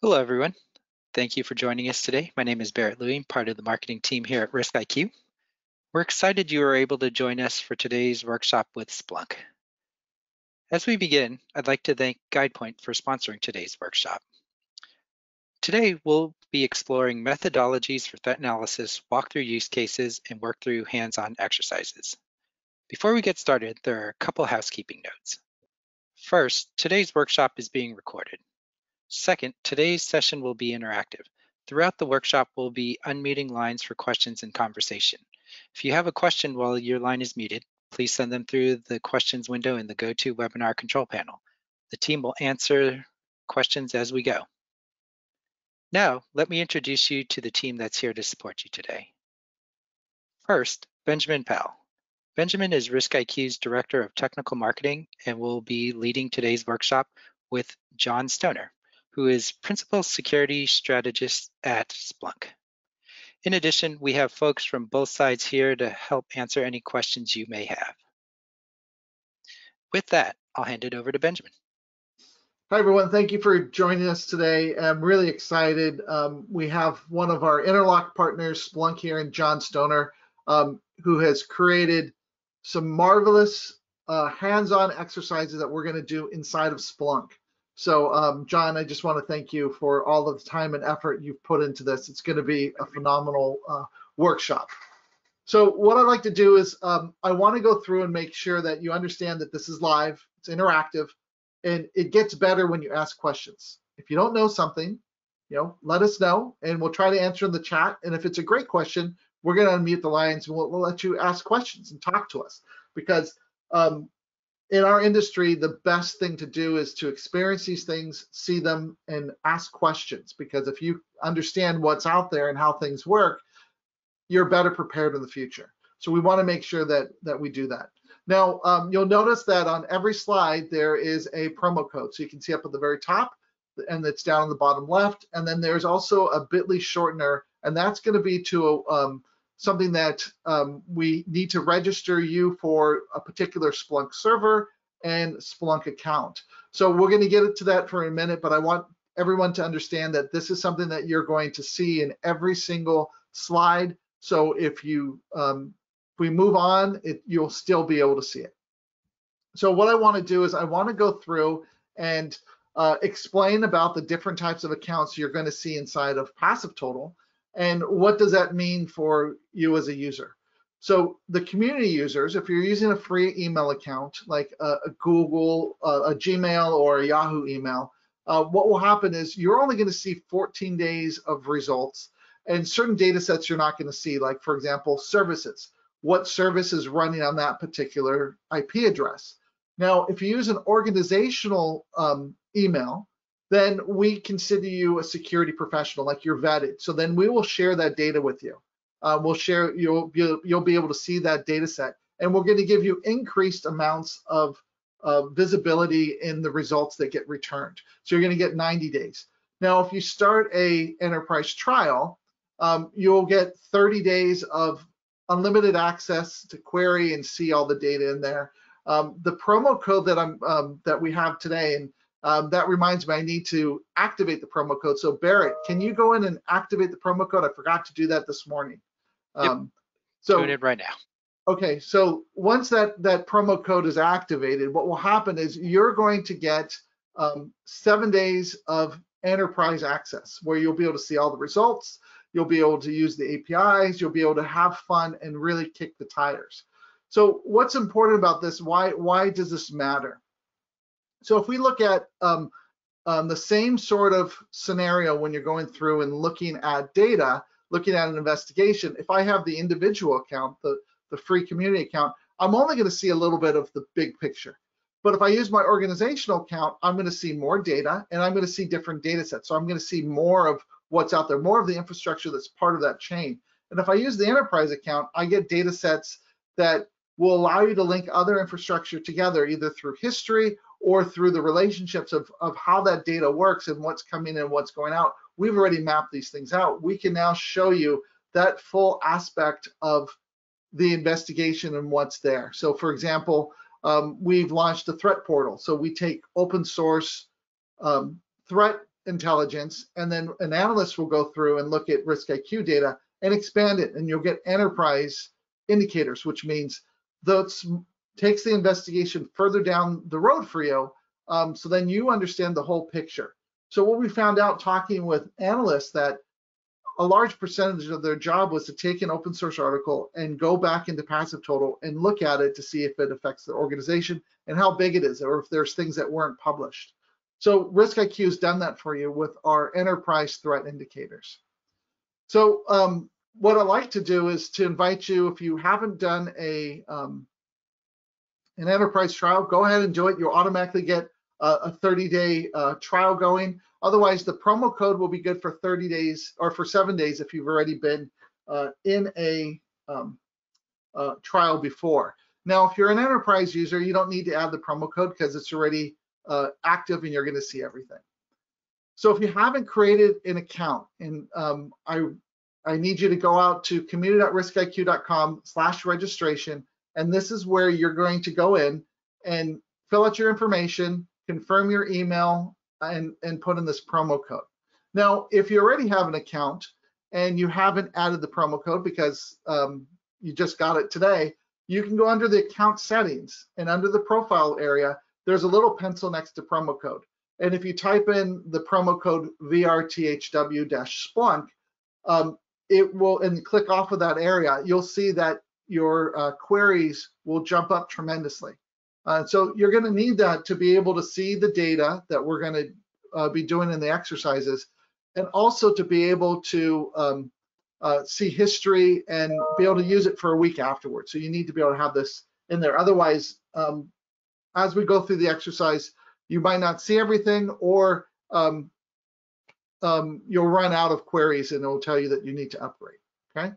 Hello, everyone. Thank you for joining us today. My name is Barrett Louie, part of the marketing team here at RIskIQ. We're excited you are able to join us for today's workshop with Splunk. As we begin, I'd like to thank GuidePoint for sponsoring today's workshop. Today, we'll be exploring methodologies for threat analysis, walk through use cases, and work through hands-on exercises. Before we get started, there are a couple housekeeping notes. First, today's workshop is being recorded. Second, today's session will be interactive. Throughout the workshop, we'll be unmuting lines for questions and conversation. If you have a question while your line is muted, please send them through the questions window in the GoToWebinar control panel. The team will answer questions as we go. Now, let me introduce you to the team that's here to support you today. First, Benjamin Powell. Benjamin is RIskIQ's Director of Technical Marketing and will be leading today's workshop with John Stoner, who is Principal Security Strategist at Splunk. In addition, we have folks from both sides here to help answer any questions you may have. With that, I'll hand it over to Benjamin. Hi, everyone. Thank you for joining us today. I'm really excited. We have one of our Interlock partners, Splunk, here, and John Stoner, who has created some marvelous hands-on exercises that we're going to do inside of Splunk. So, John, I just want to thank you for all of the time and effort you've put into this. It's going to be a phenomenal workshop. So what I'd like to do is I want to go through and make sure that you understand that this is live, it's interactive, and it gets better when you ask questions. If you don't know something, let us know, and we'll try to answer in the chat. And if it's a great question, we're going to unmute the lines, and we'll let you ask questions and talk to us. Because in our industry, the best thing to do is to experience these things, see them, and ask questions. Because if you understand what's out there and how things work, you're better prepared in the future. So we want to make sure that we do that. Now, you'll notice that on every slide, there is a promo code. So you can see up at the very top, and it's down on the bottom left. And then there's also a bit.ly shortener, and that's going to be to something that we need to register you for a particular Splunk server and Splunk account. So we're going to get to that for a minute, but I want everyone to understand that this is something that you're going to see in every single slide. So if we move on, you'll still be able to see it. So what I want to do is I want to go through and explain about the different types of accounts you're going to see inside of Passive Total, and what does that mean for you as a user. So the community users, if you're using a free email account like a Google, a Gmail, or a Yahoo email, what will happen is you're only going to see 14 days of results, and certain data sets you're not going to see, like, for example, services. What service is running on that particular IP address? Now, if you use an organizational email, then we consider you a security professional, like you're vetted. So then we will share that data with you. We'll share, you'll be able to see that data set, and we're going to give you increased amounts of visibility in the results that get returned. So you're going to get 90 days. Now, if you start a enterprise trial, you'll get 30 days of unlimited access to query and see all the data in there. The promo code that we have today, and that reminds me, I need to activate the promo code. So Barrett, can you go in and activate the promo code? I forgot to do that this morning. Yep. Doing it right now. Okay, so once that promo code is activated, what will happen is you're going to get 7 days of enterprise access, where you'll be able to see all the results. You'll be able to use the APIs. You'll be able to have fun and really kick the tires. So what's important about this? Why does this matter? So if we look at the same sort of scenario when you're going through and looking at data, looking at an investigation, if I have the individual account, the free community account, I'm only going to see a little bit of the big picture. But if I use my organizational account, I'm going to see more data, and I'm going to see different data sets. So I'm going to see more of what's out there, more of the infrastructure that's part of that chain. And if I use the enterprise account, I get data sets that will allow you to link other infrastructure together, either through history or through the relationships of how that data works and what's coming in and what's going out. We've already mapped these things out. We can now show you that full aspect of the investigation and what's there. So for example, we've launched a threat portal. So we take open source threat intelligence, and then an analyst will go through and look at RiskIQ data and expand it, and you'll get enterprise indicators, which means that takes the investigation further down the road for you, so then you understand the whole picture. So what we found out talking with analysts, that a large percentage of their job was to take an open source article and go back into Passive Total and look at it to see if it affects the organization and how big it is, or if there's things that weren't published. So RiskIQ has done that for you with our enterprise threat indicators. So what I like to do is to invite you, if you haven't done an enterprise trial, go ahead and do it. You'll automatically get a 30-day trial going. Otherwise, the promo code will be good for 30 days or for 7 days if you've already been in a trial before. Now, if you're an enterprise user, you don't need to add the promo code because it's already active and you're going to see everything. So if you haven't created an account, and I need you to go out to community.riskiq.com/registration, and this is where you're going to go in and fill out your information, confirm your email, and put in this promo code. Now, if you already have an account and you haven't added the promo code because you just got it today, you can go under the account settings, and under the profile area, there's a little pencil next to promo code. And if you type in the promo code vrthw-splunk, it will, and click off of that area, you'll see that your queries will jump up tremendously. So you're going to need that to be able to see the data that we're going to be doing in the exercises, and also to be able to see history and be able to use it for a week afterwards. So you need to be able to have this in there. Otherwise, as we go through the exercise, you might not see everything, or you'll run out of queries and it will tell you that you need to upgrade, okay?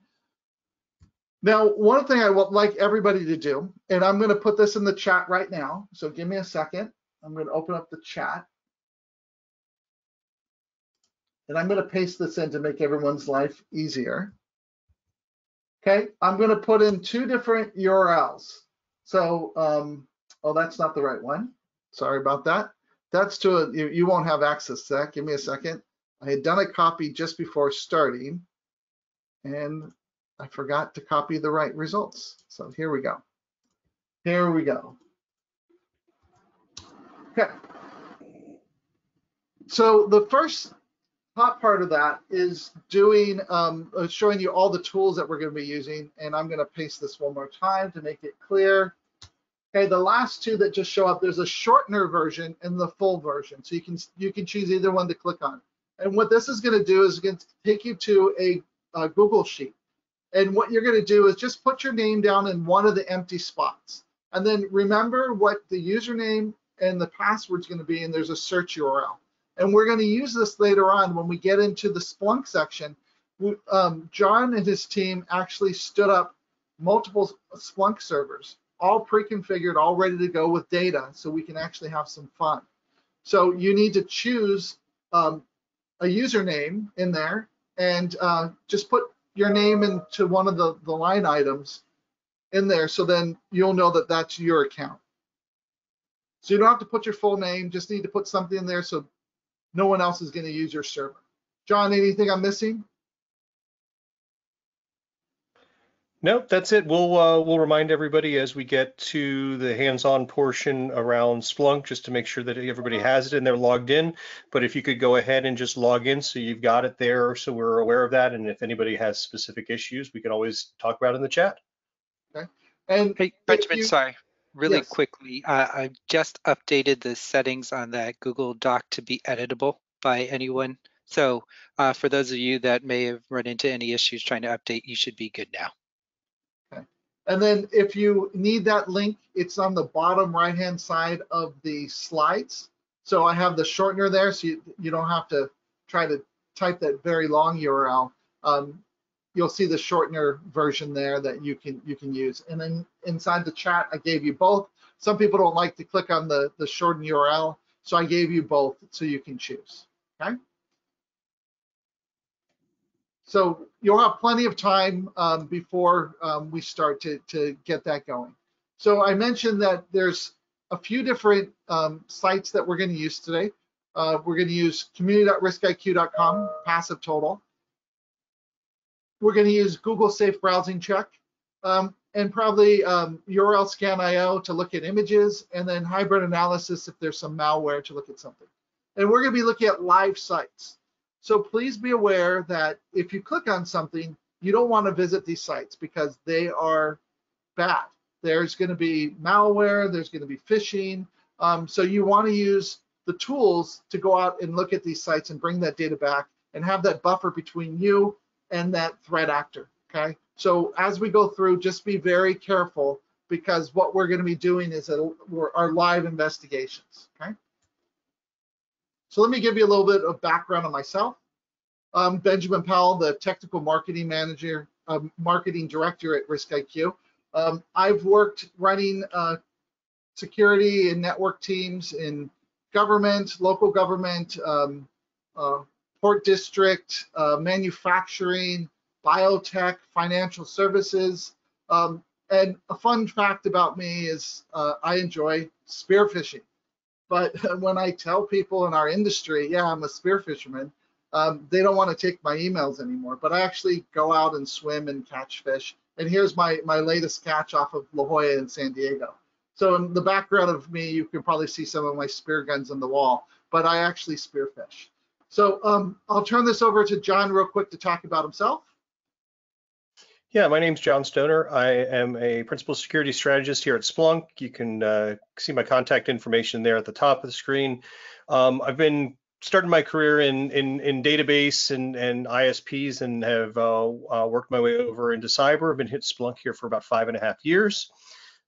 Now, one thing I would like everybody to do, and I'm going to put this in the chat right now, so give me a second. I'm going to open up the chat. And I'm going to paste this in to make everyone's life easier. Okay, I'm going to put in 2 different URLs. So, oh, that's not the right one. Sorry about that. That's to you won't have access to that. Give me a second. I had done a copy just before starting, and I forgot to copy the right results. So here we go. Here we go. Okay. So the first top part of that is doing showing you all the tools that we're going to be using, and I'm going to paste this one more time to make it clear. Okay, the last 2 that just show up, there's a shortener version and the full version, so you can choose either one to click on. And what this is going to do is going to take you to a Google sheet. And what you're going to do is just put your name down in one of the empty spots. And then remember what the username and the password is going to be, and there's a search URL. And we're going to use this later on when we get into the Splunk section. John and his team actually stood up multiple Splunk servers, all pre-configured, all ready to go with data, so we can actually have some fun. So you need to choose a username in there, and just put your name into one of the line items in there, so then you'll know that that's your account. So you don't have to put your full name, just need to put something in there so no one else is going to use your server. John, anything I'm missing? Nope, that's it. We'll remind everybody as we get to the hands-on portion around Splunk, just to make sure that everybody has it and they're logged in. But if you could go ahead and just log in so you've got it there, so we're aware of that. And if anybody has specific issues, we can always talk about it in the chat. Okay. And hey, Benjamin, sorry, really yes. quickly, I've just updated the settings on that Google Doc to be editable by anyone. So for those of you that may have run into any issues trying to update, you should be good now. Okay. And then if you need that link, it's on the bottom right-hand side of the slides. So I have the shortener there, so you don't have to try to type that very long URL. You'll see the shortener version there that you can use. And then inside the chat, I gave you both. Some people don't like to click on the shortened URL, so I gave you both so you can choose. Okay. So you'll have plenty of time before we start to get that going. So I mentioned that there's a few different sites that we're going to use today. We're going to use community.riskiq.com, passive total. We're going to use Google Safe Browsing Check, and probably URL Scan.io to look at images, and then hybrid analysis if there's some malware to look at something. And we're going to be looking at live sites. So please be aware that if you click on something, you don't want to visit these sites because they are bad. There's going to be malware, there's going to be phishing. So you want to use the tools to go out and look at these sites and bring that data back and have that buffer between you and that threat actor, okay? So as we go through, just be very careful because what we're going to be doing is our live investigations, okay? So let me give you a little bit of background on myself. I'm Benjamin Powell, the Technical Marketing Manager, Marketing Director at RIskIQ. I've worked running security and network teams in government, local government, port district, manufacturing, biotech, financial services. And a fun fact about me is I enjoy spearfishing. But when I tell people in our industry, yeah, I'm a spearfisherman, they don't want to take my emails anymore. But I actually go out and swim and catch fish. And here's my latest catch off of La Jolla in San Diego. So in the background of me, you can probably see some of my spear guns on the wall, but I actually spearfish. So I'll turn this over to John real quick to talk about himself. Yeah, my name's John Stoner. I am a principal security strategist here at Splunk. You can see my contact information there at the top of the screen. I've been starting my career in database and ISPs and have worked my way over into cyber. I've been at Splunk here for about 5.5 years.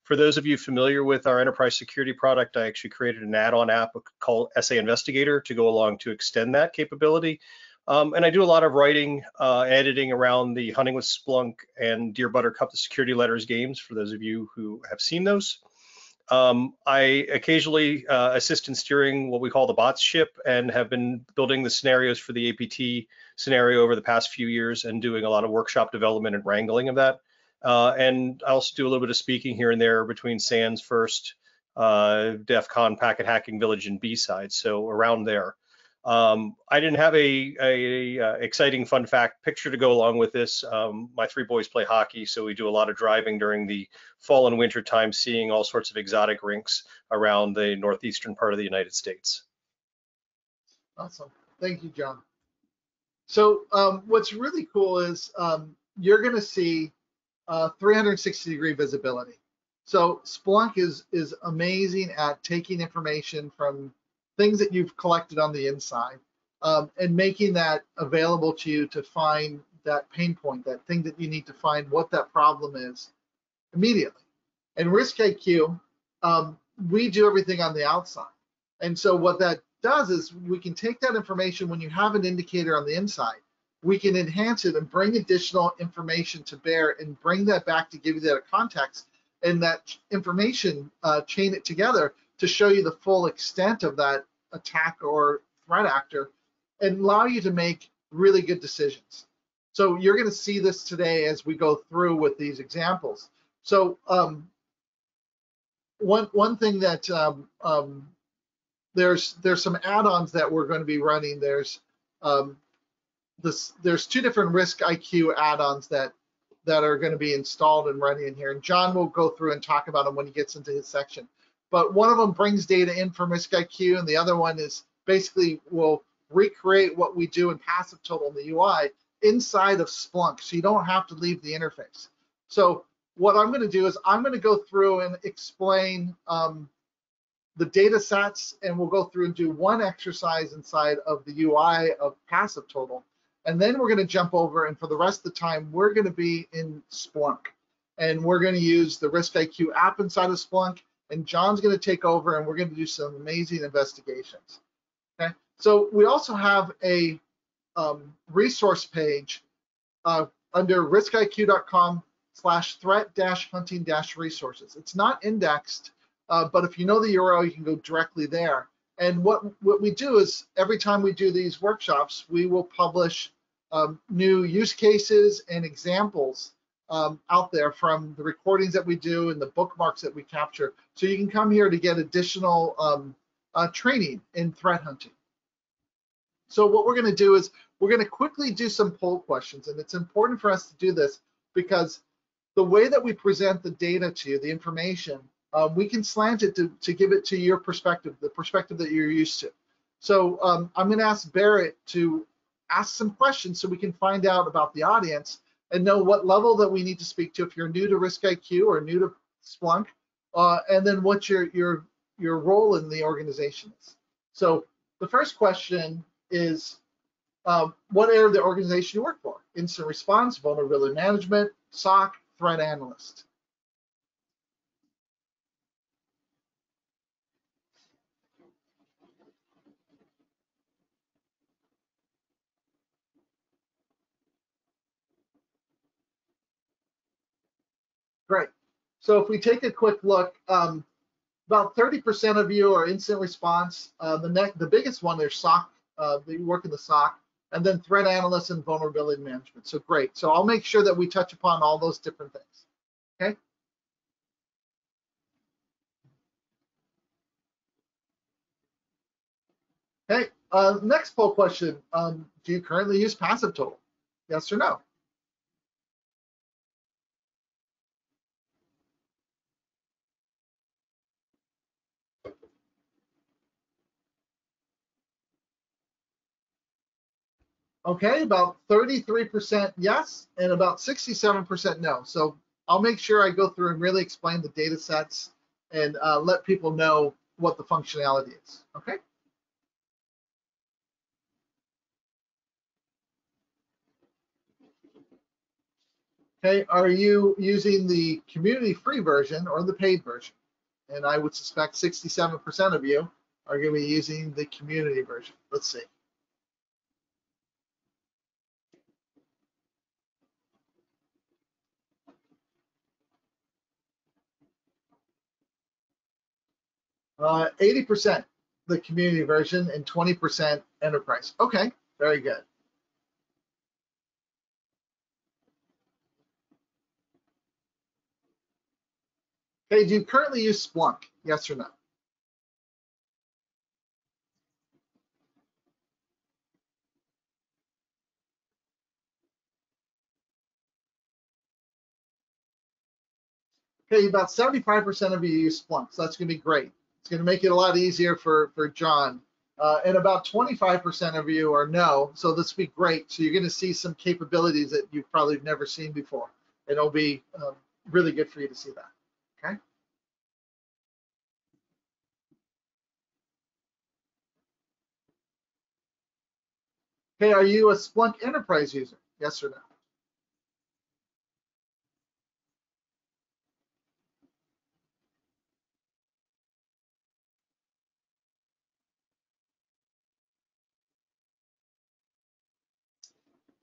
For those of you familiar with our enterprise security product, I actually created an add-on app called SA Investigator to go along to extend that capability. And I do a lot of writing, editing around the Hunting with Splunk and Dear Buttercup, the Security Letters games, for those of you who have seen those. I occasionally assist in steering what we call the bots ship and have been building the scenarios for the APT scenario over the past few years and doing a lot of workshop development and wrangling of that. And I also do a little bit of speaking here and there between SANS First, DEF CON, Packet Hacking Village, and B-Side, so around there. I didn't have a exciting fun fact picture to go along with this. My 3 boys play hockey, so we do a lot of driving during the fall and winter time, seeing all sorts of exotic rinks around the northeastern part of the United States. Awesome. Thank you, John. So what's really cool is you're going to see 360-degree visibility. So Splunk is amazing at taking information from things that you've collected on the inside and making that available to you to find that pain point, that thing that you need to find what that problem is immediately. And RIskIQ, we do everything on the outside. And so what that does is we can take that information when you have an indicator on the inside, we can enhance it and bring additional information to bear and bring that back to give you that context and that information, chain it together to show you the full extent of that attack or threat actor and allow you to make really good decisions. So you're going to see this today as we go through with these examples. So one thing that there's some add-ons that we're going to be running. There's 2 different RIskIQ add-ons that are going to be installed and running in here. And John will go through and talk about them when he gets into his section. But one of them brings data in from RIskIQ, and the other one is basically will recreate what we do in passive total in the UI inside of Splunk, so you don't have to leave the interface. So what I'm going to do is I'm going to go through and explain the data sets, and we'll go through and do one exercise inside of the UI of passive total. And then we're going to jump over, and for the rest of the time, we're going to be in Splunk. And we're going to use the RIskIQ app inside of Splunk, and John's going to take over, and we're going to do some amazing investigations. Okay, so we also have a resource page under riskiq.com/threat-hunting-resources. It's not indexed, but if you know the URL, you can go directly there. And what we do is every time we do these workshops, we will publish new use cases and examples out there from the recordings that we do and the bookmarks that we capture. So you can come here to get additional training in threat hunting. So what we're going to do is we're going to quickly do some poll questions, and it's important for us to do this because the way that we present the data to you, the information, we can slant it to give it to your perspective, the perspective that you're used to. So I'm going to ask Barrett to ask some questions so we can find out about the audience and know what level that we need to speak to if you're new to RIskIQ or new to Splunk, and then what your role in the organization is. So the first question is, what area of the organization you work for? Incident response, vulnerability management, SOC, threat analyst. Great. So if we take a quick look, about 30% of you are incident response. The biggest one is SOC. You work in the SOC, and then threat analyst and vulnerability management. So great. So I'll make sure that we touch upon all those different things. Okay. Okay. Next poll question: do you currently use passive total? Yes or no? Okay, about 33% yes, and about 67% no. So I'll make sure I go through and really explain the data sets and let people know what the functionality is, okay? Okay, are you using the community free version or the paid version? And I would suspect 67% of you are going to be using the community version. Let's see. Uh, 80% the community version and 20% enterprise. Okay, very good. Okay, do you currently use Splunk? Yes or no? Okay, about 75% of you use Splunk, so that's going to be great. It's going to make it a lot easier for John. And about 25% of you are no, so this will be great. So you're going to see some capabilities that you've probably never seen before. And it'll be really good for you to see that, okay? Okay, are you a Splunk enterprise user? Yes or no?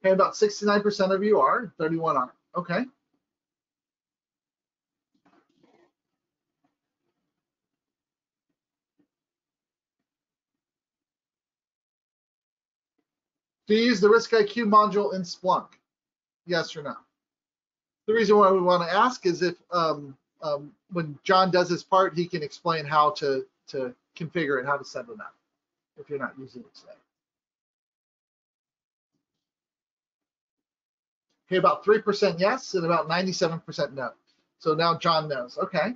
Okay, about 69% of you are, 31 aren't. Okay. Do you use the RIskIQ module in Splunk? Yes or no? The reason why we want to ask is if when John does his part, he can explain how to configure it, how to set it up if you're not using it today. Okay, about 3% yes and about 97% no. So now John knows. Okay.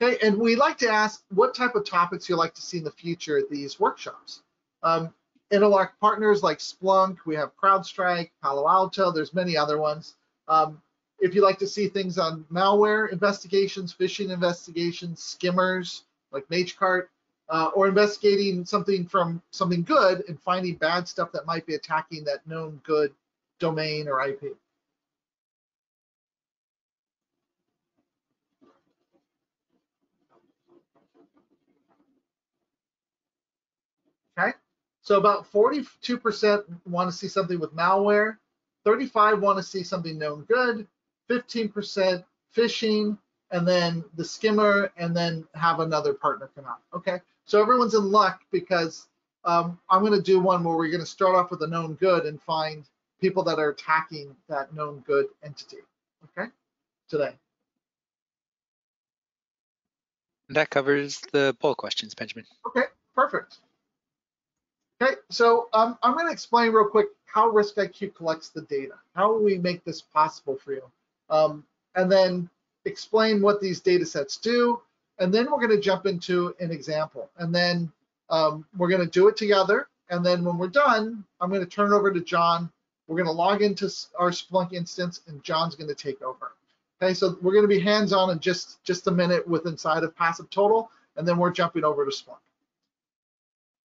Okay, and we like to ask what type of topics you like to see in the future at these workshops. Interlock partners like Splunk, we have CrowdStrike, Palo Alto, there's many other ones. If you like to see things on malware investigations, phishing investigations, skimmers like MageCart, or investigating something from something good and finding bad stuff that might be attacking that known good domain or IP. Okay, so about 42% want to see something with malware, 35 want to see something known good, 15% phishing, and then the skimmer, and then have another partner come out. Okay, so everyone's in luck because I'm going to do one where we're going to start off with a known good and find people that are attacking that known good entity. Okay, today. That covers the poll questions, Benjamin. Okay, perfect. Okay, so I'm going to explain real quick how RiskIQ collects the data. How will we make this possible for you? And then explain what these data sets do. And then we're going to jump into an example. And then we're going to do it together. And then when we're done, I'm going to turn it over to John. We're going to log into our Splunk instance, and John's going to take over. Okay, so we're going to be hands-on in just a minute with inside of Passive Total, and then we're jumping over to Splunk.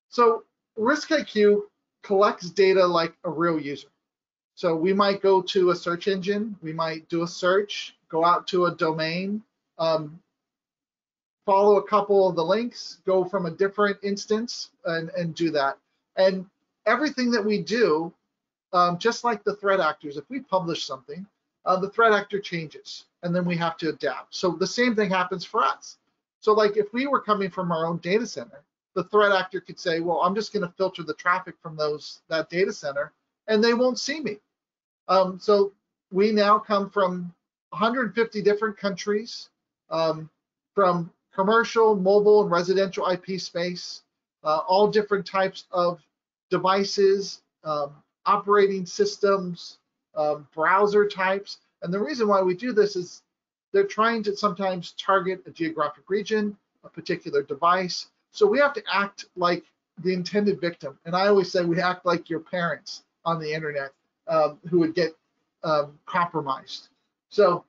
So RiskIQ collects data like a real user. So we might go to a search engine, we might do a search, go out to a domain, follow a couple of the links, go from a different instance and do that. And everything that we do, just like the threat actors, if we publish something, the threat actor changes and then we have to adapt. So the same thing happens for us. So like if we were coming from our own data center, the threat actor could say, well, I'm just going to filter the traffic from that data center and they won't see me. So we now come from 150 different countries, from commercial, mobile, and residential IP space, all different types of devices, operating systems, browser types. And the reason why we do this is they're trying to sometimes target a geographic region, a particular device. So we have to act like the intended victim. And I always say we act like your parents on the internet who would get compromised. So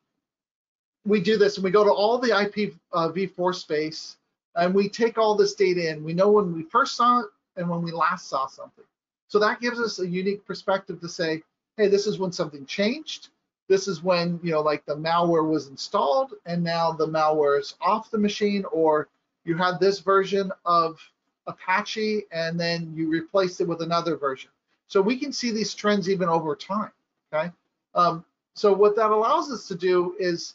we do this and we go to all the IPv4 space and we take all this data in. We know when we first saw it and when we last saw something. So that gives us a unique perspective to say, hey, this is when something changed. This is when, like the malware was installed and now the malware is off the machine, or you had this version of Apache and then you replaced it with another version. So we can see these trends even over time, okay? So what that allows us to do is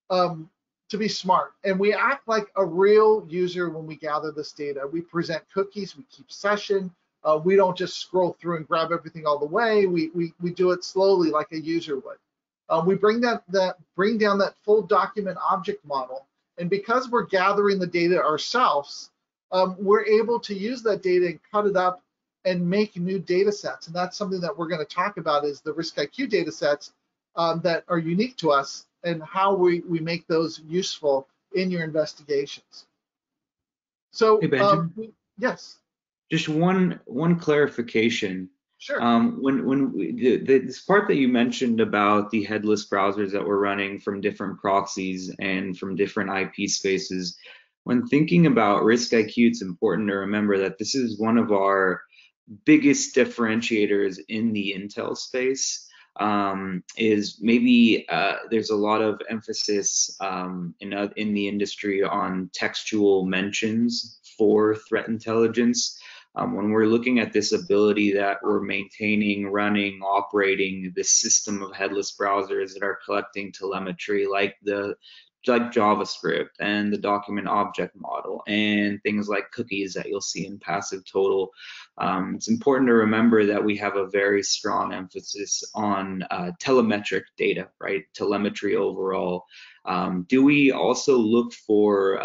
to be smart, and we act like a real user when we gather this data. We present cookies, we keep session, we don't just scroll through and grab everything all the way. We do it slowly like a user would. We bring down that full document object model, and because we're gathering the data ourselves, we're able to use that data and cut it up and make new data sets. And that's something that we're going to talk about, is the RiskIQ data sets that are unique to us and how we make those useful in your investigations. So, hey, Benjamin, yes. Just one clarification. Sure. This part that you mentioned about the headless browsers that were running from different proxies and from different IP spaces, when thinking about RiskIQ, it's important to remember that this is one of our biggest differentiators in the Intel space. Is maybe there's a lot of emphasis in the industry on textual mentions for threat intelligence. When we're looking at this ability that we're maintaining, running, operating this system of headless browsers that are collecting telemetry like JavaScript and the document object model and things like cookies that you'll see in Passive Total, it's important to remember that we have a very strong emphasis on telemetric data, right? Telemetry overall. Do we also look for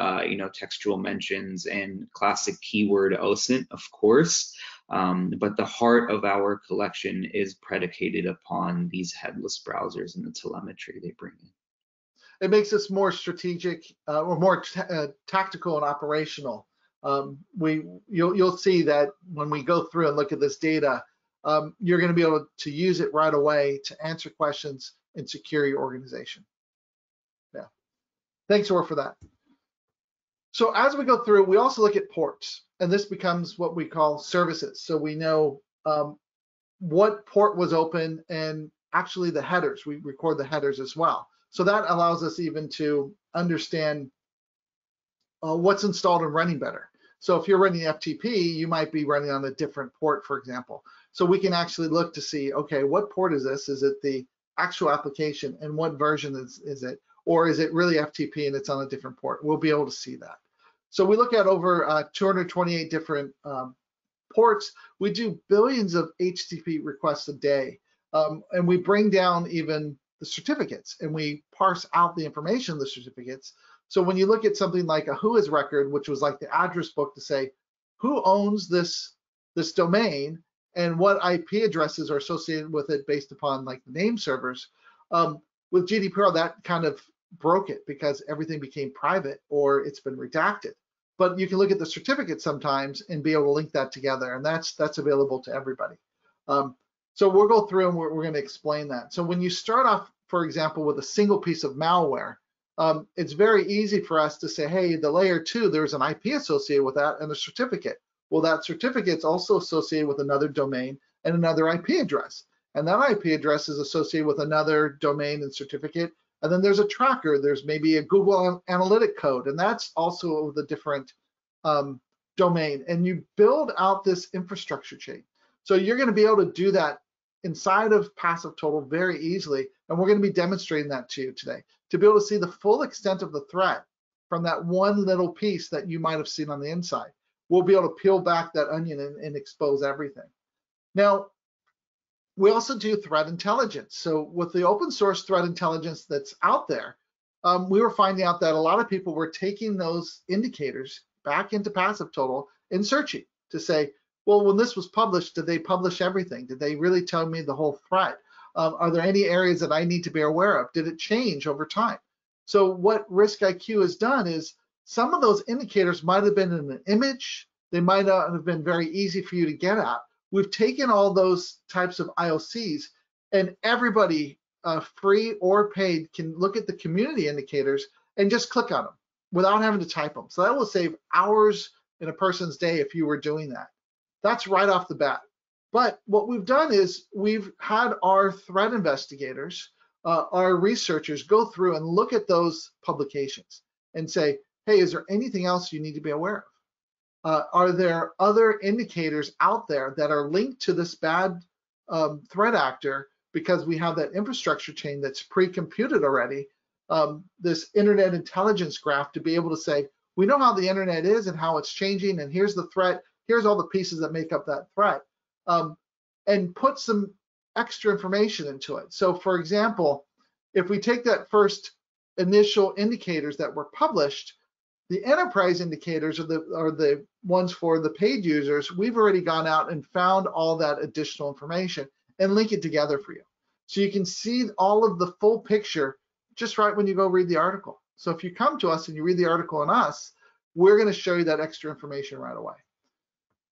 textual mentions and classic keyword OSINT? Of course, but the heart of our collection is predicated upon these headless browsers and the telemetry they bring in. It makes us more strategic or more tactical and operational. You'll see that when we go through and look at this data, you're going to be able to use it right away to answer questions and secure your organization. Yeah, thanks, Or, for that. So as we go through, we also look at ports, and this becomes what we call services. So we know what port was open and actually the headers. We record the headers as well. So that allows us even to understand what's installed and running better. So if you're running FTP, you might be running on a different port, for example. So we can actually look to see, okay, what port is this? Is it the actual application, and what version is it? Or is it really FTP and it's on a different port? We'll be able to see that. So we look at over 228 different ports. We do billions of HTTP requests a day. And we bring down even the certificates, and we parse out the information of the certificates So when you look at something like a whois record, which was like the address book to say who owns this domain and what IP addresses are associated with it based upon like the name servers, with GDPR that kind of broke it because everything became private or it's been redacted. But you can look at the certificate sometimes and be able to link that together, and that's available to everybody. So we'll go through and we're going to explain that. So when you start off, for example, with a single piece of malware, it's very easy for us to say, hey, the layer 2, there's an IP associated with that and a certificate. Well, that certificate's also associated with another domain and another IP address. And that IP address is associated with another domain and certificate. And then there's a tracker. There's maybe a Google Analytic code, and that's also the different domain. And you build out this infrastructure chain. So you're going to be able to do that inside of Passive Total very easily. And we're going to be demonstrating that to you today to be able to see the full extent of the threat from that one little piece that you might have seen on the inside. We'll be able to peel back that onion and expose everything. Now, we also do threat intelligence. So with the open source threat intelligence that's out there, we were finding out that a lot of people were taking those indicators back into Passive Total and searching to say, well, when this was published, did they publish everything? Did they really tell me the whole threat? Are there any areas that I need to be aware of? Did it change over time? So what RIskIQ has done is some of those indicators might have been in an image. They might not have been very easy for you to get at. We've taken all those types of IOCs, and everybody, free or paid, can look at the community indicators and just click on them without having to type them. So that will save hours in a person's day if you were doing that. That's right off the bat. But what we've done is we've had our threat investigators, our researchers go through and look at those publications and say, hey, is there anything else you need to be aware of? Are there other indicators out there that are linked to this bad threat actor because we have that infrastructure chain that's pre-computed already, this internet intelligence graph to be able to say, we know how the internet is and how it's changing, and here's the threat, here's all the pieces that make up that threat, and put some extra information into it. So for example, if we take that first initial indicators that were published, the enterprise indicators are the ones for the paid users. We've already gone out and found all that additional information and link it together for you. So you can see all of the full picture just right when you go read the article. So if you come to us and you read the article on us, we're going to show you that extra information right away.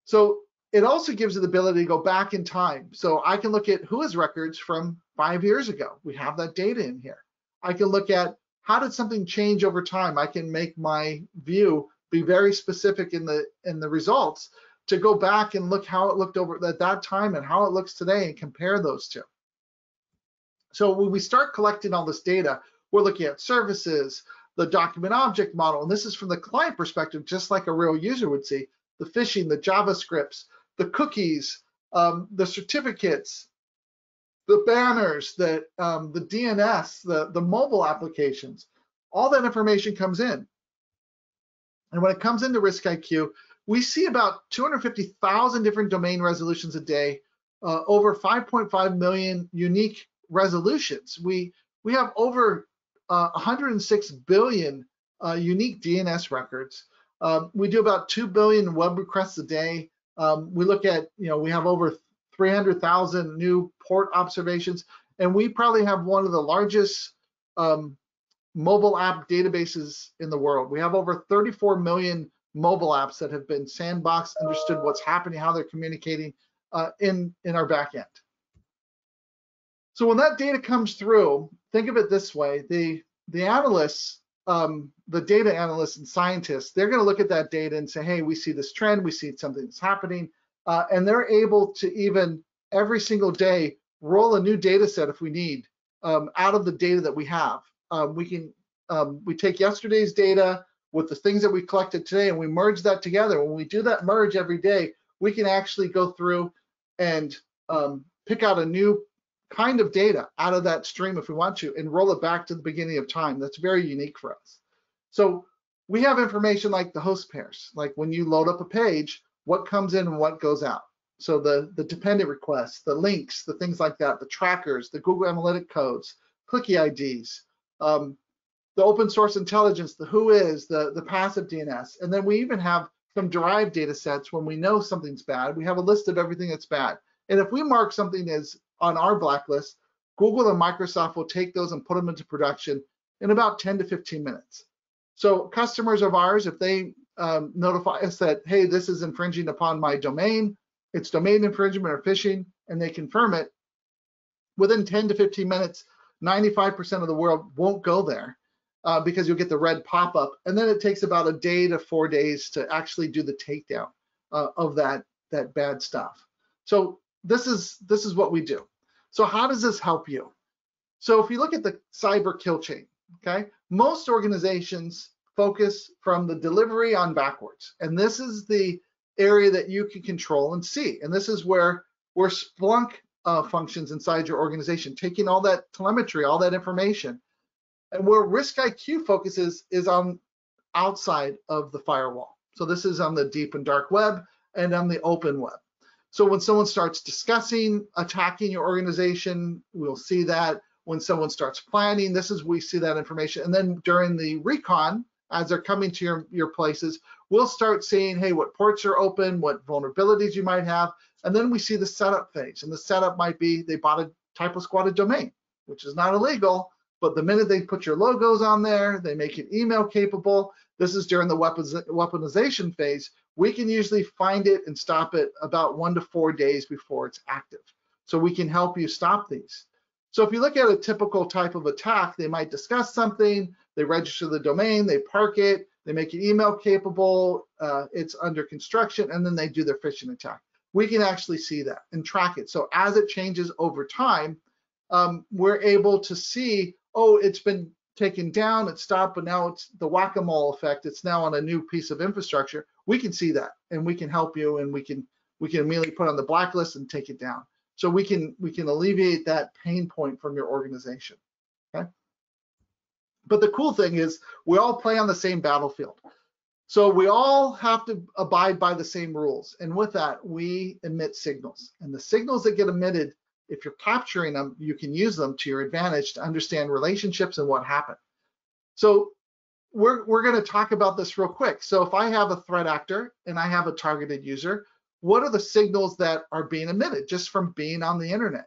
So it also gives you the ability to go back in time. So I can look at whois records from 5 years ago. We have that data in here. I can look at how did something change over time. I can make my view be very specific in the results to go back and look how it looked over at that time and how it looks today and compare those two. So when we start collecting all this data, we're looking at services, the document object model, and this is from the client perspective, just like a real user would see, the phishing, the JavaScripts, the cookies, the certificates, the banners, the DNS, the mobile applications, all that information comes in. And when it comes into RIskIQ, we see about 250,000 different domain resolutions a day, over 5.5 million unique resolutions. We have over 106 billion unique DNS records. We do about 2 billion web requests a day. We look at, we have over 300,000 new port observations, and we probably have one of the largest mobile app databases in the world. We have over 34 million mobile apps that have been sandboxed, understood what's happening, how they're communicating in our back end. So when that data comes through, think of it this way: the analysts, the data analysts and scientists, they're going to look at that data and say, hey, we see this trend, we see something that's happening, and they're able to even every single day roll a new data set if we need out of the data that we have. We take yesterday's data with the things that we collected today and we merge that together. When we do that merge every day, we can actually go through and pick out a new kind of data out of that stream if we want to and roll it back to the beginning of time. That's very unique for us. So we have information like the host pairs, like when you load up a page, what comes in and what goes out. So the dependent requests, the links, the things like that, the trackers, the Google Analytic codes, clicky IDs, the open source intelligence, the who is, the passive DNS, and then we even have some derived data sets. When we know something's bad, we have a list of everything that's bad. And if we mark something as on our blacklist, Google and Microsoft will take those and put them into production in about 10 to 15 minutes. So customers of ours, if they notify us that, hey, this is infringing upon my domain, it's domain infringement or phishing, and they confirm it, within 10 to 15 minutes, 95% of the world won't go there because you'll get the red pop-up. And then it takes about a day to 4 days to actually do the takedown of that bad stuff. So this is what we do. So how does this help you? So if you look at the cyber kill chain, okay, most organizations focus from the delivery on backwards. And this is the area that you can control and see. And this is where Splunk functions inside your organization, taking all that telemetry, all that information. And where RIskIQ focuses is on outside of the firewall. So this is on the deep and dark web and on the open web. So when someone starts discussing attacking your organization, we'll see that. When someone starts planning, we see that information. And then during the recon, as they're coming to your places, we'll start seeing, hey, what ports are open, what vulnerabilities you might have. And then we see the setup phase. And the setup might be they bought a typo squatted domain, which is not illegal, but the minute they put your logos on there, they make it email capable. This is during the weaponization phase. We can usually find it and stop it about 1 to 4 days before it's active. So we can help you stop these. So if you look at a typical type of attack, they might discuss something, they register the domain, they park it, they make it email capable, it's under construction, and then they do their phishing attack. We can actually see that and track it. So as it changes over time, we're able to see, oh, it's been taken down, it's stopped, but now it's the whack-a-mole effect. It's now on a new piece of infrastructure. We can see that, and we can help you, and we can immediately put on the blacklist and take it down. So we can alleviate that pain point from your organization. Okay. But the cool thing is we all play on the same battlefield. So we all have to abide by the same rules. And with that, we emit signals. And the signals that get emitted, if you're capturing them, you can use them to your advantage to understand relationships and what happened. So we're going to talk about this real quick. So if I have a threat actor and I have a targeted user, what are the signals that are being emitted just from being on the internet?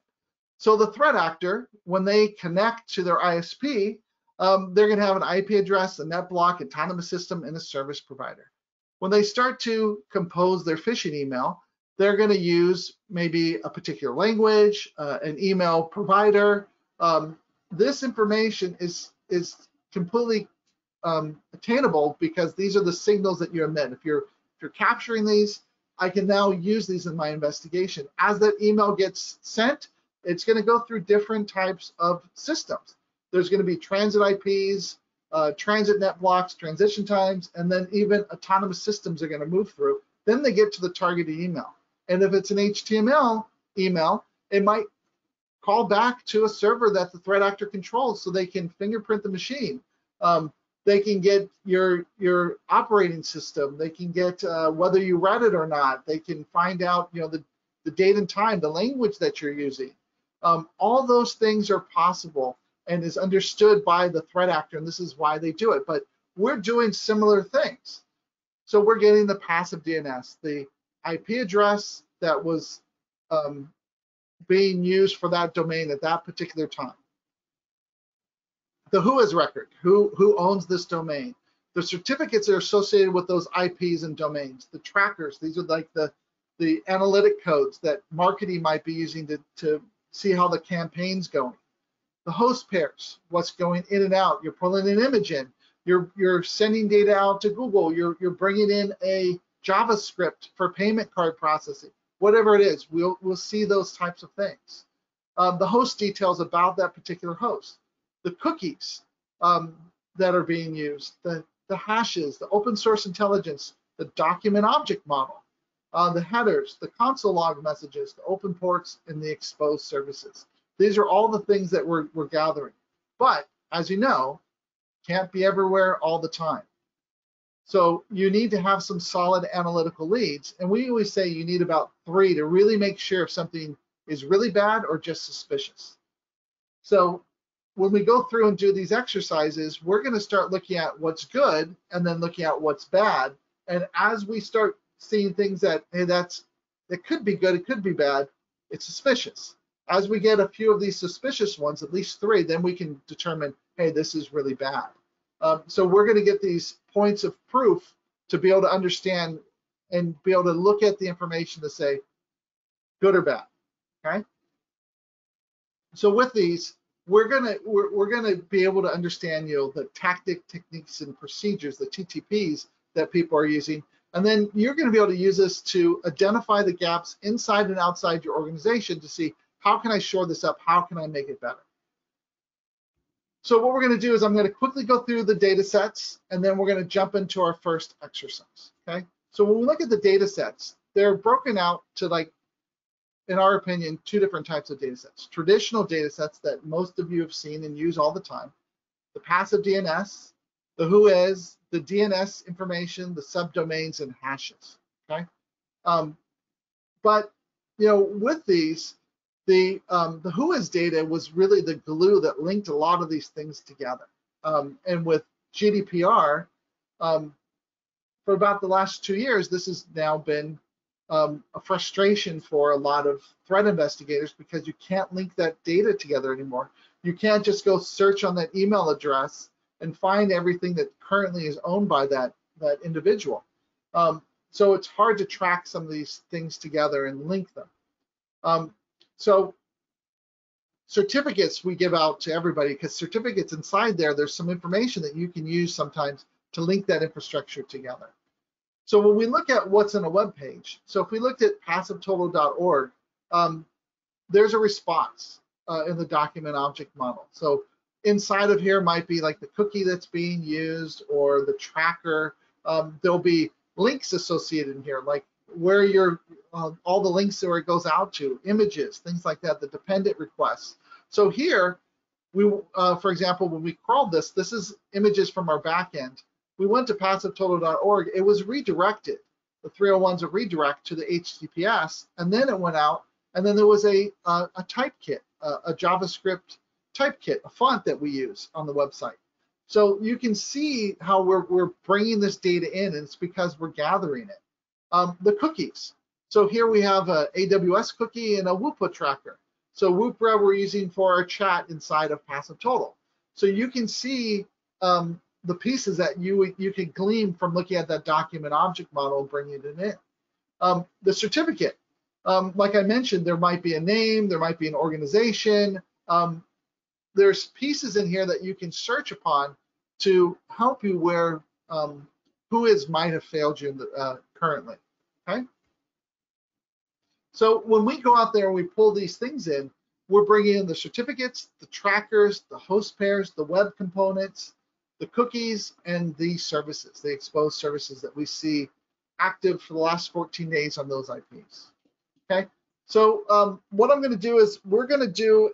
So the threat actor, when they connect to their ISP, they're going to have an IP address, a net block, autonomous system, and a service provider. When they start to compose their phishing email, they're going to use maybe a particular language, an email provider. This information is completely attainable because these are the signals that you emit. If you're capturing these, I can now use these in my investigation. As that email gets sent, it's going to go through different types of systems. There's going to be transit IPs, transit net blocks, transition times, and then even autonomous systems are going to move through. Then they get to the targeted email. And if it's an HTML email, it might call back to a server that the threat actor controls so they can fingerprint the machine. They can get your operating system. They can get whether you read it or not. They can find out, the date and time, the language that you're using. All those things are possible and is understood by the threat actor, and this is why they do it. But we're doing similar things. So we're getting the passive DNS, the IP address that was being used for that domain at that particular time. The who is record, who owns this domain. The certificates are associated with those IPs and domains. The trackers, these are like the analytic codes that marketing might be using to see how the campaign's going. The host pairs, what's going in and out. You're pulling an image in. You're sending data out to Google. You're bringing in a JavaScript for payment card processing. Whatever it is, we'll see those types of things. The host details about that particular host. The cookies that are being used, the hashes, the open source intelligence, the document object model, the headers, the console log messages, the open ports, and the exposed services. These are all the things that we're gathering. But as you know, can't be everywhere all the time. So you need to have some solid analytical leads. And we always say you need about 3 to really make sure if something is really bad or just suspicious. So when we go through and do these exercises, we're going to start looking at what's good and then looking at what's bad. And as we start seeing things that, hey, it could be good, it could be bad, it's suspicious. As we get a few of these suspicious ones, at least 3, then we can determine, hey, this is really bad. So we're going to get these points of proof to be able to understand and be able to look at the information to say good or bad. Okay. So with these, we're gonna be able to understand, the tactic, techniques, and procedures, the TTPs that people are using, and then you're going to be able to use this to identify the gaps inside and outside your organization to see, how can I shore this up? How can I make it better? So what we're going to do is I'm going to quickly go through the data sets, and then we're going to jump into our first exercise. Okay. So when we look at the data sets, they're broken out to, like, in our opinion, 2 different types of data sets. Traditional data sets that most of you have seen and use all the time, the passive DNS, the whois, the DNS information, the subdomains, and hashes. Okay. But with these, the whois data was really the glue that linked a lot of these things together. And with GDPR, for about the last 2 years, this has now been a frustration for a lot of threat investigators, because you can't link that data together anymore. You can't just go search on that email address and find everything that currently is owned by that individual. So it's hard to track some of these things together and link them. So certificates we give out to everybody, because certificates inside there's some information that you can use sometimes to link that infrastructure together. So when we look at what's in a web page, so if we looked at passivetotal.org, there's a response in the document object model. So inside of here might be like the cookie that's being used or the tracker. There'll be links associated in here, like where all the links where it goes out to, images, things like that, the dependent requests. So here, for example, when we crawled this is images from our backend. We went to passivetotal.org, it was redirected. The 301's a redirect to the HTTPS, and then it went out, and then there was a type kit, a JavaScript type kit, a font that we use on the website. So you can see how we're bringing this data in, and it's because we're gathering it. The cookies. So here we have a AWS cookie and a Whoop tracker. So Whoop we're using for our chat inside of PassiveTotal. So you can see the pieces that you can glean from looking at that document object model and bringing it in. The certificate, like I mentioned, there might be a name, there might be an organization. There's pieces in here that you can search upon to help you where whois might have failed you currently. Okay. So when we go out there and we pull these things in, we're bringing in the certificates, the trackers, the host pairs, the web components, the cookies, and the services, the exposed services that we see active for the last 14 days on those IPs. Okay, so what I'm going to do is we're going to do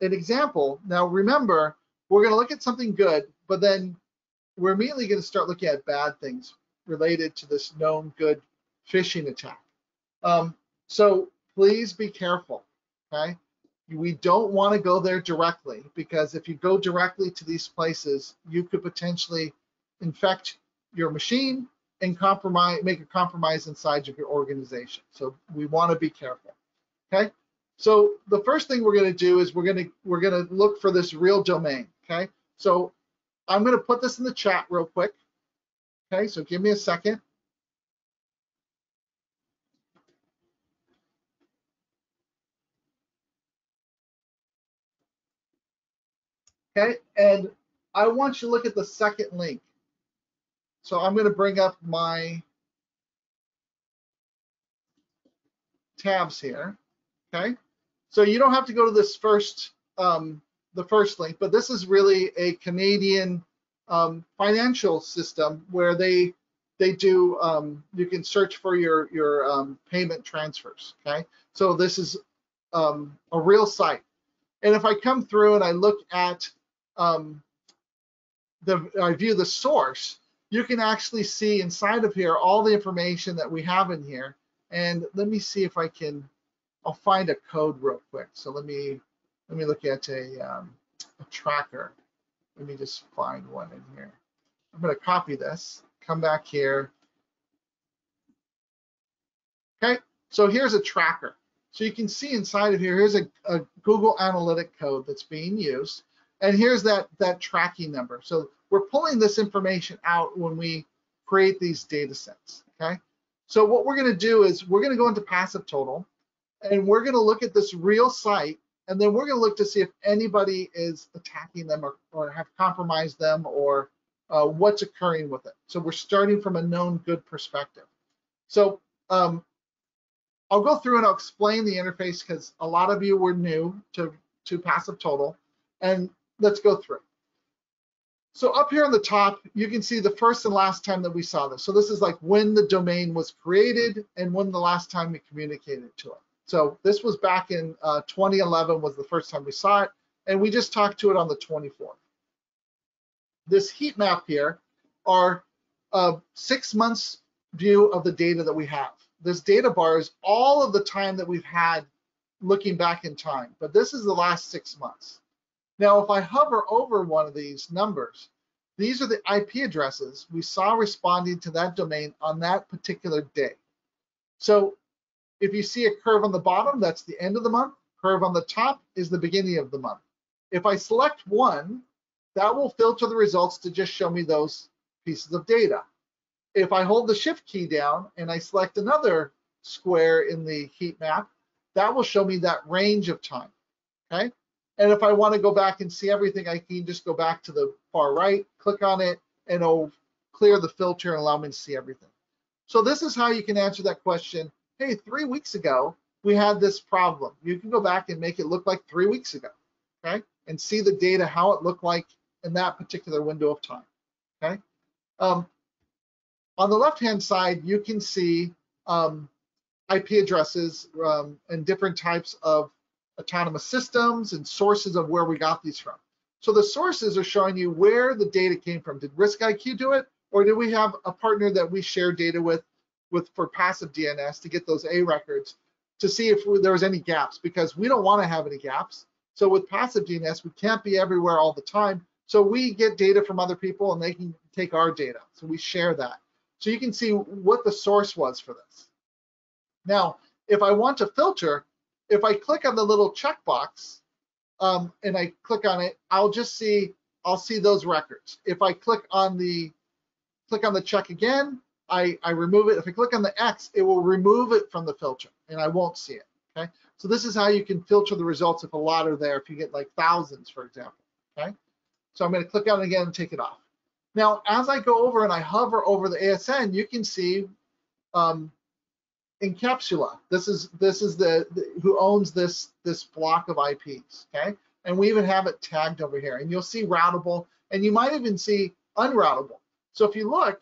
an example. Now remember, we're going to look at something good, but then we're immediately going to start looking at bad things related to this known good phishing attack. So please be careful. Okay. We don't want to go there directly, because if you go directly to these places, you could potentially infect your machine and make a compromise inside of your organization. So we want to be careful. Okay. So the first thing we're going to do is we're going to look for this real domain. Okay. So I'm going to put this in the chat real quick. Okay. So give me a second. Okay, and I want you to look at the second link. So I'm going to bring up my tabs here. Okay, so you don't have to go to this the first link, but this is really a Canadian financial system where they do you can search for your payment transfers. Okay, so this is a real site. And if I come through and I look at I view the source, you can actually see inside of here all the information that we have in here. And let me see if I'll find a code real quick. So let me let me look at a tracker. Let me just find one in here. I'm going to copy this, come back here. Okay, so here's a tracker. So you can see inside of here, here's a Google Analytic code that's being used. And here's that tracking number. So we're pulling this information out when we create these data sets, okay? So what we're gonna do is we're gonna go into passive total, and we're gonna look at this real site, and then we're gonna look to see if anybody is attacking them or have compromised them, or what's occurring with it. So we're starting from a known good perspective. So I'll go through and I'll explain the interface because a lot of you were new to passive total, and let's go through. So up here on the top, you can see the first and last time that we saw this. So this is like when the domain was created and when the last time we communicated to it. So this was back in 2011 was the first time we saw it, and we just talked to it on the 24th. This heat map here are 6 months view of the data that we have. This data bar is all of the time that we've had looking back in time, but this is the last 6 months. Now, if I hover over one of these numbers, these are the IP addresses we saw responding to that domain on that particular day. So if you see a curve on the bottom, that's the end of the month. Curve on the top is the beginning of the month. If I select one, that will filter the results to just show me those pieces of data. If I hold the shift key down and I select another square in the heat map, that will show me that range of time, okay? And if I want to go back and see everything, I can just go back to the far right, click on it, and it'll clear the filter and allow me to see everything. So this is how you can answer that question. Hey, 3 weeks ago, we had this problem. You can go back and make it look like 3 weeks ago, okay? And see the data, how it looked like in that particular window of time, okay? On the left-hand side, you can see IP addresses and different types of autonomous systems and sources of where we got these from. So the sources are showing you where the data came from. Did RIskIQ do it, or did we have a partner that we share data with for passive DNS to get those A records to see if there was any gaps, because we don't want to have any gaps. So with passive DNS, we can't be everywhere all the time. So we get data from other people and they can take our data. So we share that. So you can see what the source was for this. Now, if I want to filter, if I click on the little checkbox and I click on it, I'll see those records. If I click on the check again, I remove it. If I click on the X, it will remove it from the filter and I won't see it, okay? So this is how you can filter the results if a lot are there, if you get like thousands, for example, okay? So I'm gonna click on it again and take it off. Now, as I go over and I hover over the ASN, you can see Encapsula. This is the who owns this block of IPs, okay? And we even have it tagged over here. And you'll see routable, and you might even see unroutable. So if you look,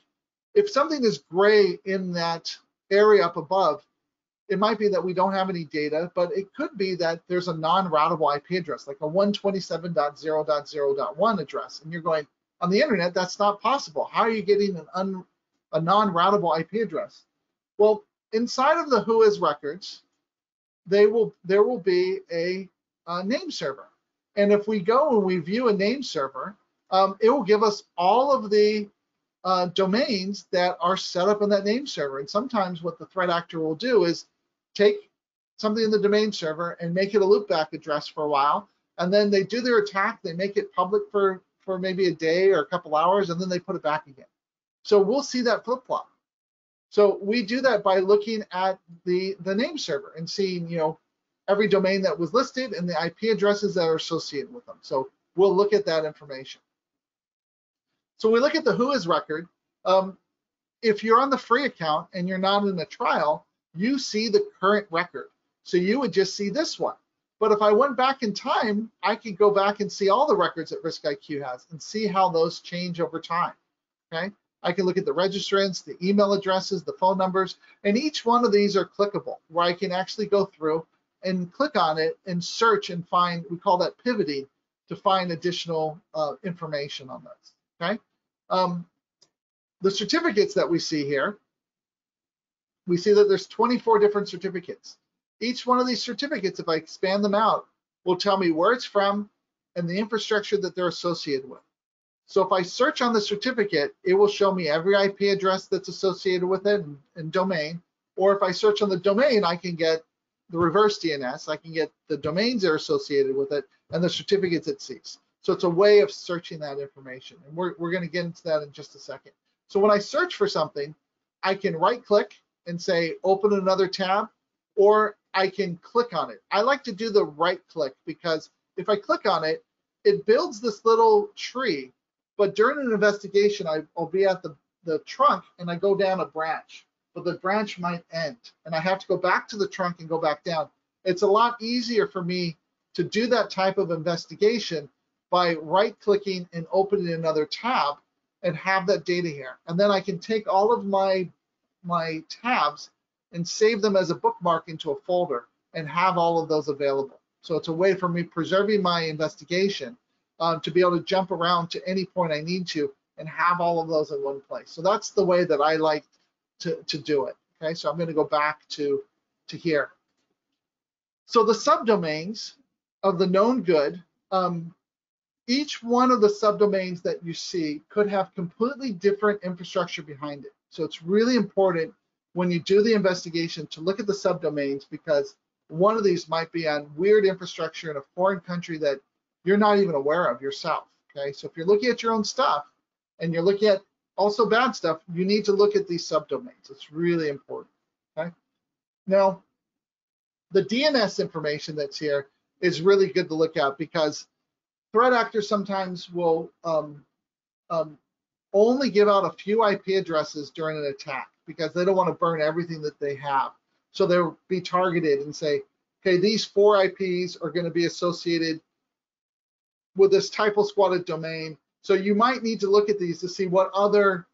if something is gray in that area up above, it might be that we don't have any data, but it could be that there's a non-routable IP address, like a 127.0.0.1 address, and you're going, on the internet, that's not possible. How are you getting a non-routable IP address? Well, inside of the WHOIS records, there will be a name server. And if we go and we view a name server, it will give us all of the domains that are set up in that name server. And sometimes what the threat actor will do is take something in the domain server and make it a loopback address for a while. And then they do their attack, they make it public for maybe a day or a couple hours, and then they put it back again. So we'll see that flip-flop. So we do that by looking at the name server and seeing, you know, every domain that was listed and the IP addresses that are associated with them. So we'll look at that information. So we look at the WHOIS record. If you're on the free account and you're not in a trial, you see the current record. So you would just see this one. But if I went back in time, I could go back and see all the records that RIskIQ has and see how those change over time, okay? I can look at the registrants, the email addresses, the phone numbers, and each one of these are clickable, where I can actually go through and click on it and search and find, we call that pivoting, to find additional information on this, okay? The certificates that we see here, we see that there's 24 different certificates. Each one of these certificates, if I expand them out, will tell me where it's from and the infrastructure that they're associated with. So if I search on the certificate, it will show me every IP address that's associated with it and domain. Or if I search on the domain, I can get the reverse DNS. I can get the domains that are associated with it and the certificates it seeks. So it's a way of searching that information. And we're going to get into that in just a second. So when I search for something, I can right click and say, open another tab, or I can click on it. I like to do the right click because if I click on it, it builds this little tree. But during an investigation, I'll be at the trunk and I go down a branch, but the branch might end and I have to go back to the trunk and go back down. It's a lot easier for me to do that type of investigation by right clicking and opening another tab and have that data here. And then I can take all of my tabs and save them as a bookmark into a folder and have all of those available. So it's a way for me preserving my investigation to be able to jump around to any point I need to and have all of those in one place. So that's the way that I like to do it. Okay, so I'm going to go back to here. So the subdomains of the known good, each one of the subdomains that you see could have completely different infrastructure behind it. So it's really important when you do the investigation to look at the subdomains, because one of these might be on weird infrastructure in a foreign country that you're not even aware of yourself. Okay, so if you're looking at your own stuff and you're looking at also bad stuff, you need to look at these subdomains. It's really important. Okay, now the DNS information that's here is really good to look at, because threat actors sometimes will only give out a few IP addresses during an attack because they don't want to burn everything that they have. So they'll be targeted and say, okay, these 4 IPs are going to be associated with this typo squatted domain. So you might need to look at these to see what other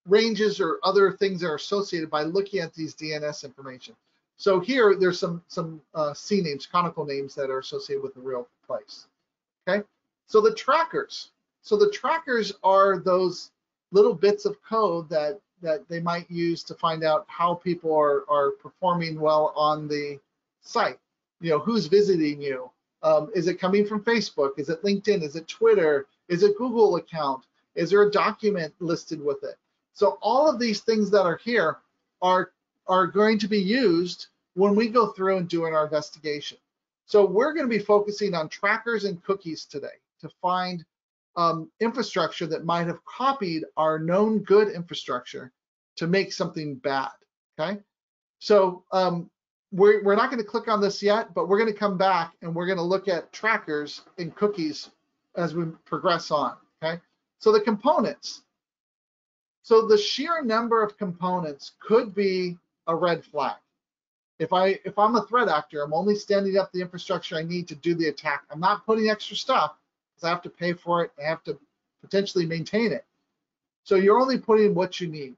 ranges or other things are associated by looking at these DNS information. So here, there's some C names, canonical names that are associated with the real place. Okay, so the trackers. So the trackers are those little bits of code that they might use to find out how people are performing well on the site. You know, who's visiting you? Is it coming from Facebook? Is it LinkedIn? Is it Twitter? Is it Google account? Is there a document listed with it? So all of these things that are here are going to be used when we go through and doing our investigation. So we're going to be focusing on trackers and cookies today to find infrastructure that might have copied our known good infrastructure to make something bad. Okay, so we're not going to click on this yet, but we're going to come back and we're going to look at trackers and cookies as we progress on. Okay, so the components. So the sheer number of components could be a red flag. If I'm a threat actor, I'm only standing up the infrastructure I need to do the attack. I'm not putting extra stuff because I have to pay for it. I have to potentially maintain it. So you're only putting what you need.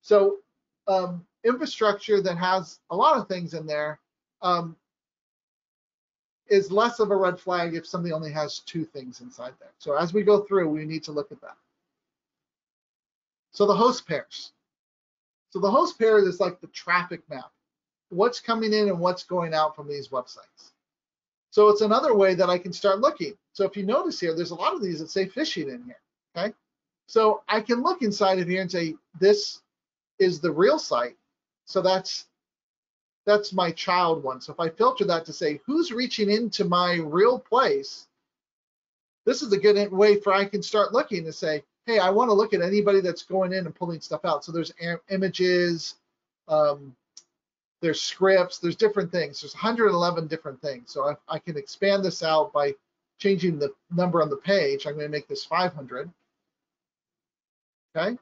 So infrastructure that has a lot of things in there is less of a red flag if something only has 2 things inside there. So as we go through, we need to look at that. So the host pairs. So the host pair is like the traffic map. What's coming in and what's going out from these websites. So it's another way that I can start looking. So if you notice here, there's a lot of these that say phishing in here, okay? So I can look inside of here and say, this is the real site. So that's my child one. So if I filter that to say, who's reaching into my real place, this is a good way for I can start looking to say, hey, I want to look at anybody that's going in and pulling stuff out. So there's images, there's scripts, there's different things. There's 111 different things. So I can expand this out by changing the number on the page. I'm going to make this 500. Okay,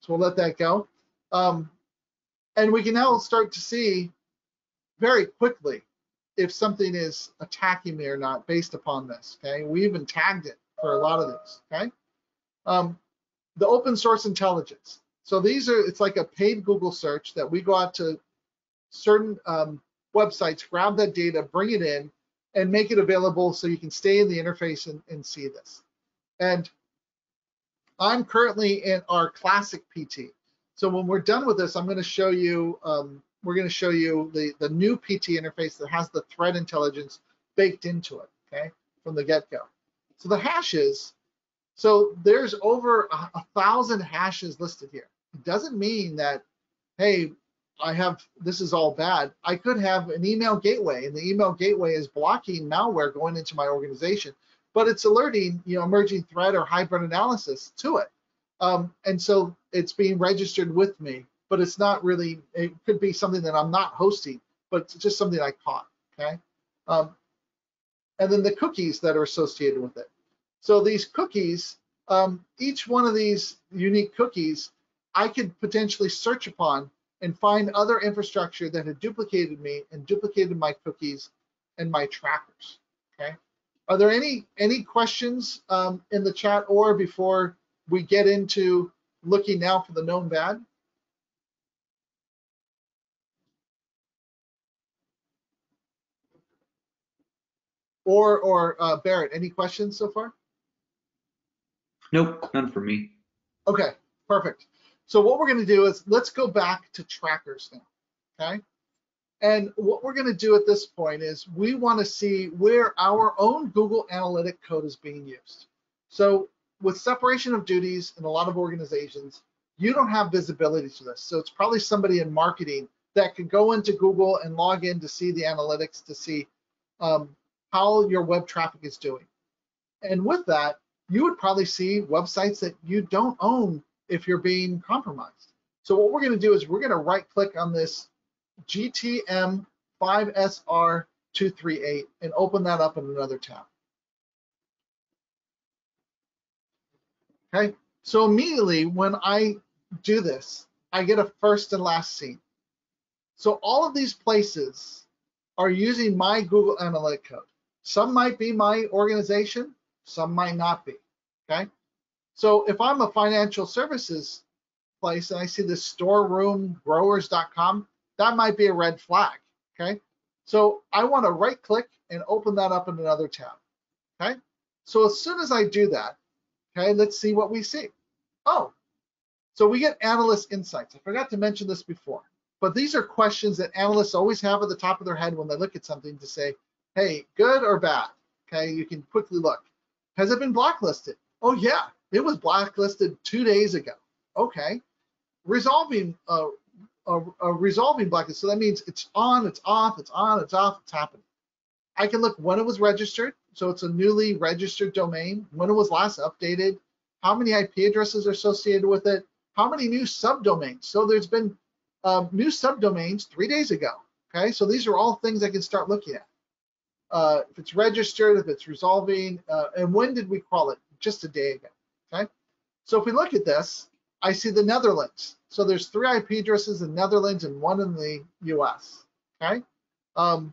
so we'll let that go. And we can now start to see very quickly if something is attacking me or not based upon this. Okay, we even tagged it for a lot of these. Okay, the open source intelligence. So these are, it's like a paid Google search that we go out to certain websites, grab that data, bring it in, and make it available so you can stay in the interface and see this. And I'm currently in our classic PT. So when we're done with this, I'm going to show you we're going to show you the new PT interface that has the threat intelligence baked into it, okay, from the get-go. So the hashes, so there's over 1,000 hashes listed here. It doesn't mean that, hey, this is all bad. I could have an email gateway, and the email gateway is blocking malware going into my organization, but it's alerting, emerging threat or hybrid analysis to it. And so it's being registered with me, but it's not really, it could be something that I'm not hosting, but it's just something I caught, okay? And then the cookies that are associated with it. So these cookies, each one of these unique cookies, I could potentially search upon and find other infrastructure that had duplicated me and duplicated my cookies and my trackers, okay? Are there any questions in the chat or before we get into looking now for the known bad? Or Barrett, any questions so far? Nope, none for me. Okay, perfect. So what we're going to do is let's go back to trackers now, okay? And what we're going to do at this point is we want to see where our own Google Analytic code is being used. So with separation of duties in a lot of organizations, you don't have visibility to this. So it's probably somebody in marketing that could go into Google and log in to see the analytics to see how your web traffic is doing. And with that, you would probably see websites that you don't own if you're being compromised. So what we're going to do is we're going to right click on this GTM 5SR238 and open that up in another tab. Okay, so immediately when I do this, I get a first and last scene. So all of these places are using my Google Analytic code. Some might be my organization, some might not be, okay? So if I'm a financial services place and I see this storeroomgrowers.com, that might be a red flag, okay? So I want to right click and open that up in another tab, okay? So as soon as I do that, okay, let's see what we see. Oh, so we get analyst insights. I forgot to mention this before, but these are questions that analysts always have at the top of their head when they look at something to say, hey, good or bad, okay? You can quickly look. Has it been blacklisted? Oh yeah, it was blacklisted 2 days ago. Okay, resolving blacklist. So that means it's on, it's off, it's on, it's off, it's happening. I can look when it was registered. So it's a newly registered domain, when it was last updated, how many IP addresses are associated with it, how many new subdomains. So there's been new subdomains 3 days ago. Okay, so these are all things I can start looking at. If it's registered, if it's resolving, and when did we crawl it? Just a day ago. Okay, so if we look at this, I see the Netherlands. So there's 3 IP addresses in Netherlands and 1 in the US. Okay, and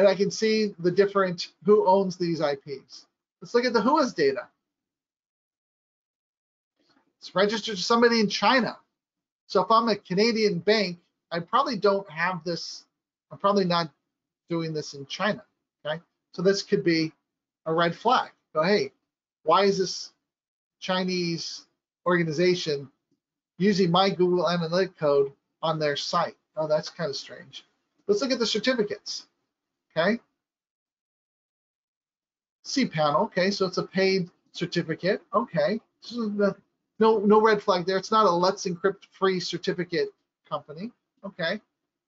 I can see the different who owns these IPs. Let's look at the WHOIS data. It's registered to somebody in China. So if I'm a Canadian bank, I probably don't have this. I'm probably not doing this in China. Okay, so this could be a red flag. Go, hey, why is this Chinese organization using my Google Analytic code on their site? Oh, that's kind of strange. Let's look at the certificates. Okay, cPanel. Okay, so it's a paid certificate. Okay, so no red flag there. It's not a Let's Encrypt free certificate company. Okay,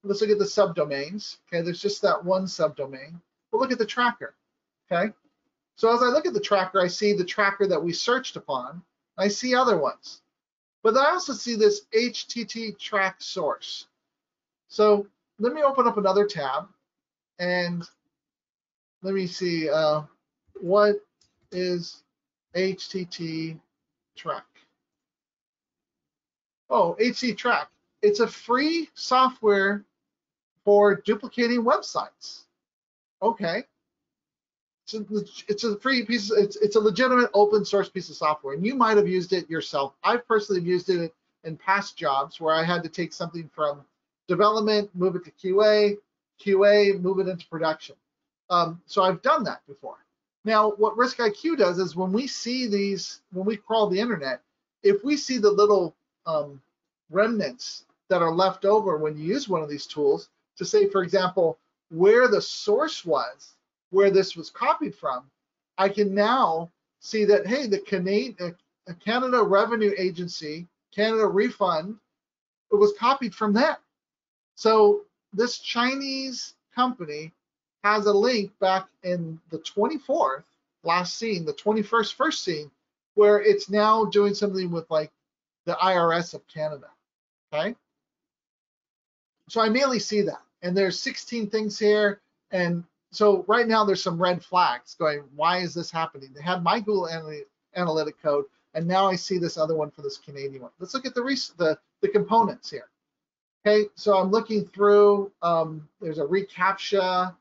let's look at the subdomains. Okay, there's just that one subdomain. We'll look at the tracker. Okay, so as I look at the tracker, I see the tracker that we searched upon. I see other ones, but I also see this HTT track source. So let me open up another tab and let me see what is HTT track. Oh, HTT track. It's a free software for duplicating websites. Okay. It's a free piece. It's a legitimate open source piece of software, and you might have used it yourself. I've personally used it in past jobs where I had to take something from development, move it to QA, move it into production. So I've done that before. Now, what RIskIQ does is when we see these, when we crawl the internet, if we see the little remnants that are left over when you use one of these tools to say, for example, where the source was, where this was copied from, I can now see that, hey, the Canada Revenue Agency, Canada Refund, it was copied from there. So this Chinese company has a link back in the 24th, last scene, the 21st, first scene, where it's now doing something with like the IRS of Canada, okay? So I immediately see that. And there's 16 things here. And so right now there's some red flags going, why is this happening? They had my Google Analytic code, and now I see this other one for this Canadian one. Let's look at the components here. Okay, so I'm looking through, there's a reCAPTCHA,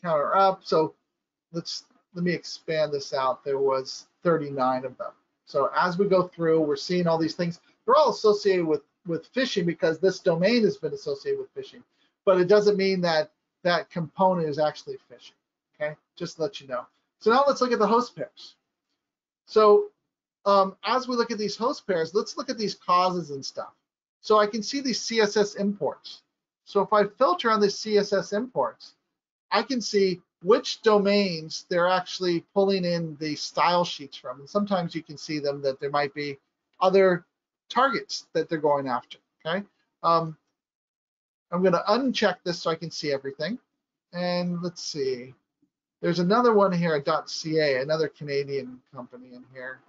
counter up. So let me expand this out. There was 39 of them. So as we go through, we're seeing all these things. They're all associated with phishing because this domain has been associated with phishing, but it doesn't mean that that component is actually phishing. Okay, just to let you know. So now let's look at the host pairs. So as we look at these host pairs, let's look at these causes and stuff. So I can see these CSS imports. So if I filter on the CSS imports, I can see which domains they're actually pulling in the style sheets from. And sometimes you can see them that there might be other targets that they're going after, okay? I'm gonna uncheck this so I can see everything. And let's see, there's another one here, a .ca, another Canadian company in here.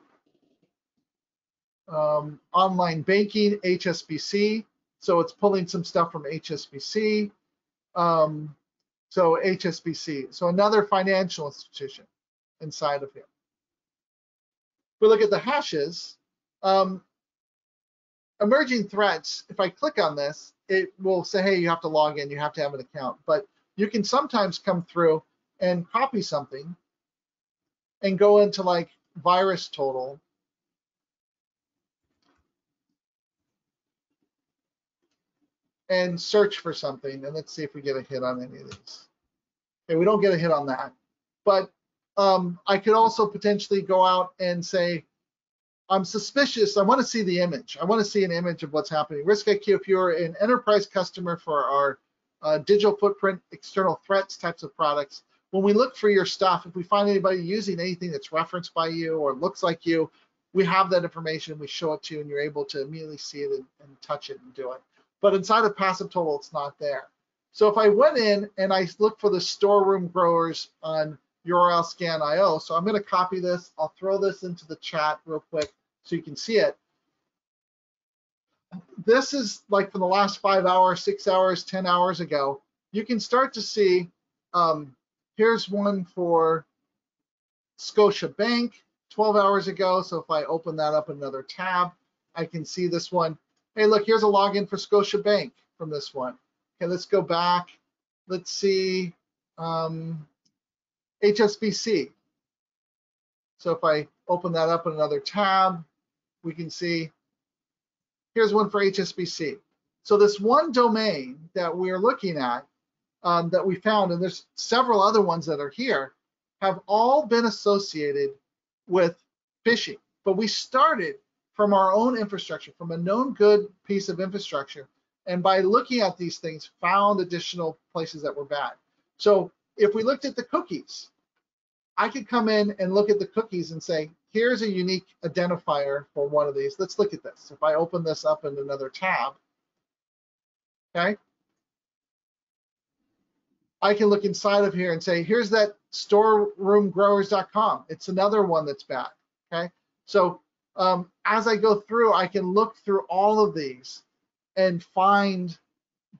Online banking, HSBC. So it's pulling some stuff from HSBC. So HSBC, so another financial institution inside of here. If we look at the hashes, emerging threats, if I click on this, it will say, hey, you have to log in, you have to have an account. But you can sometimes come through and copy something and go into like virus total. And search for something, and let's see if we get a hit on any of these. Okay, we don't get a hit on that. But I could also potentially go out and say, I'm suspicious, I want to see the image. I want to see an image of what's happening. RiskIQ, if you're an enterprise customer for our digital footprint, external threats types of products, when we look for your stuff, if we find anybody using anything that's referenced by you or looks like you, we have that information, we show it to you, and you're able to immediately see it and touch it and do it. But inside of passive total, it's not there. So if I went in and I look for the storeroom growers on URL scan.io, so I'm going to copy this. I'll throw this into the chat real quick so you can see it. This is like for the last 5 hours, 6 hours, 10 hours ago. You can start to see, here's one for Scotiabank 12 hours ago. So if I open that up in another tab, I can see this one. Hey, look, here's a login for Scotiabank from this one. Okay, let's go back. Let's see HSBC. So if I open that up in another tab, we can see here's one for HSBC. So this one domain that we're looking at that we found, and there's several other ones that are here, have all been associated with phishing. But we started from our own infrastructure, from a known good piece of infrastructure, and by looking at these things, found additional places that were bad. So if we looked at the cookies, I could come in and look at the cookies and say, here's a unique identifier for one of these. Let's look at this. If I open this up in another tab, okay, I can look inside of here and say, here's that storeroomgrowers.com. It's another one that's bad, okay? So as I go through, I can look through all of these and find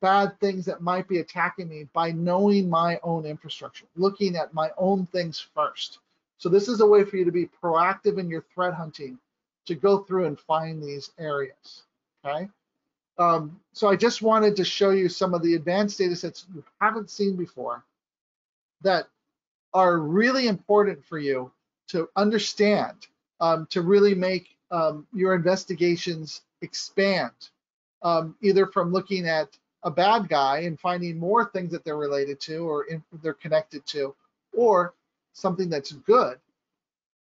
bad things that might be attacking me by knowing my own infrastructure, looking at my own things first. So this is a way for you to be proactive in your threat hunting, to go through and find these areas, okay? So I just wanted to show you some of the advanced data sets you haven't seen before that are really important for you to understand, to really make your investigations expand, either from looking at a bad guy and finding more things that they're related to or they're connected to, or something that's good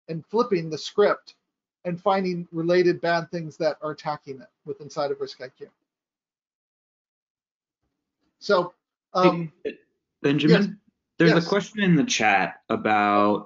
and flipping the script and finding related bad things that are attacking it with inside of RIskIQ. So, Hey, Benjamin, yes, there's a yes. question in the chat about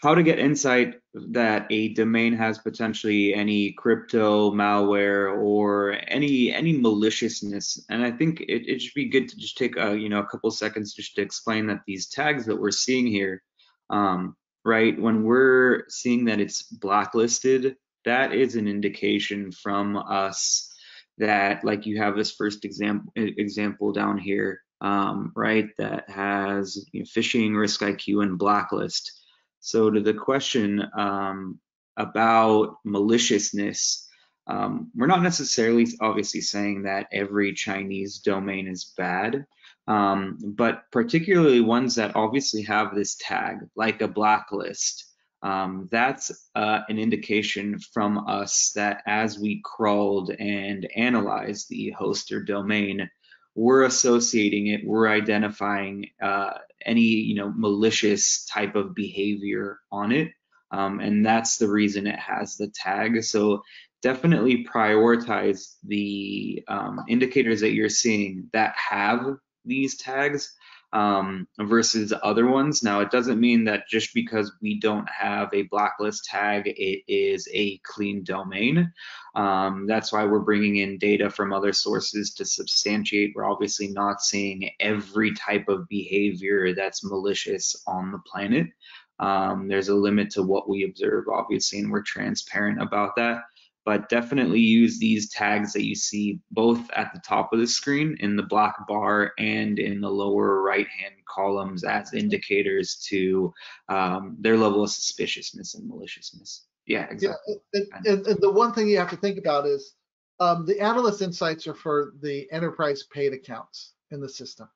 how to get insight that a domain has potentially any crypto, malware, or any maliciousness. And I think it should be good to just take a couple seconds just to explain that these tags that we're seeing here, right, when we're seeing that it's blacklisted, that is an indication from us that, like, you have this first example down here, right, that has phishing, RIskIQ, and blacklist. So to the question about maliciousness, we're not necessarily obviously saying that every Chinese domain is bad, but particularly ones that obviously have this tag, like a blacklist. That's an indication from us that as we crawled and analyzed the host or domain, we're associating it, we're identifying any malicious type of behavior on it, and that's the reason it has the tag. So definitely prioritize the indicators that you're seeing that have these tags versus other ones. Now, it doesn't mean that just because we don't have a blacklist tag, it is a clean domain. That's why we're bringing in data from other sources to substantiate. We're obviously not seeing every type of behavior that's malicious on the planet. There's a limit to what we observe, obviously, and we're transparent about that. But definitely use these tags that you see both at the top of the screen in the black bar and in the lower right-hand columns as indicators to their level of suspiciousness and maliciousness. Yeah, exactly. Yeah, and the one thing you have to think about is the analyst insights are for the enterprise paid accounts in the system.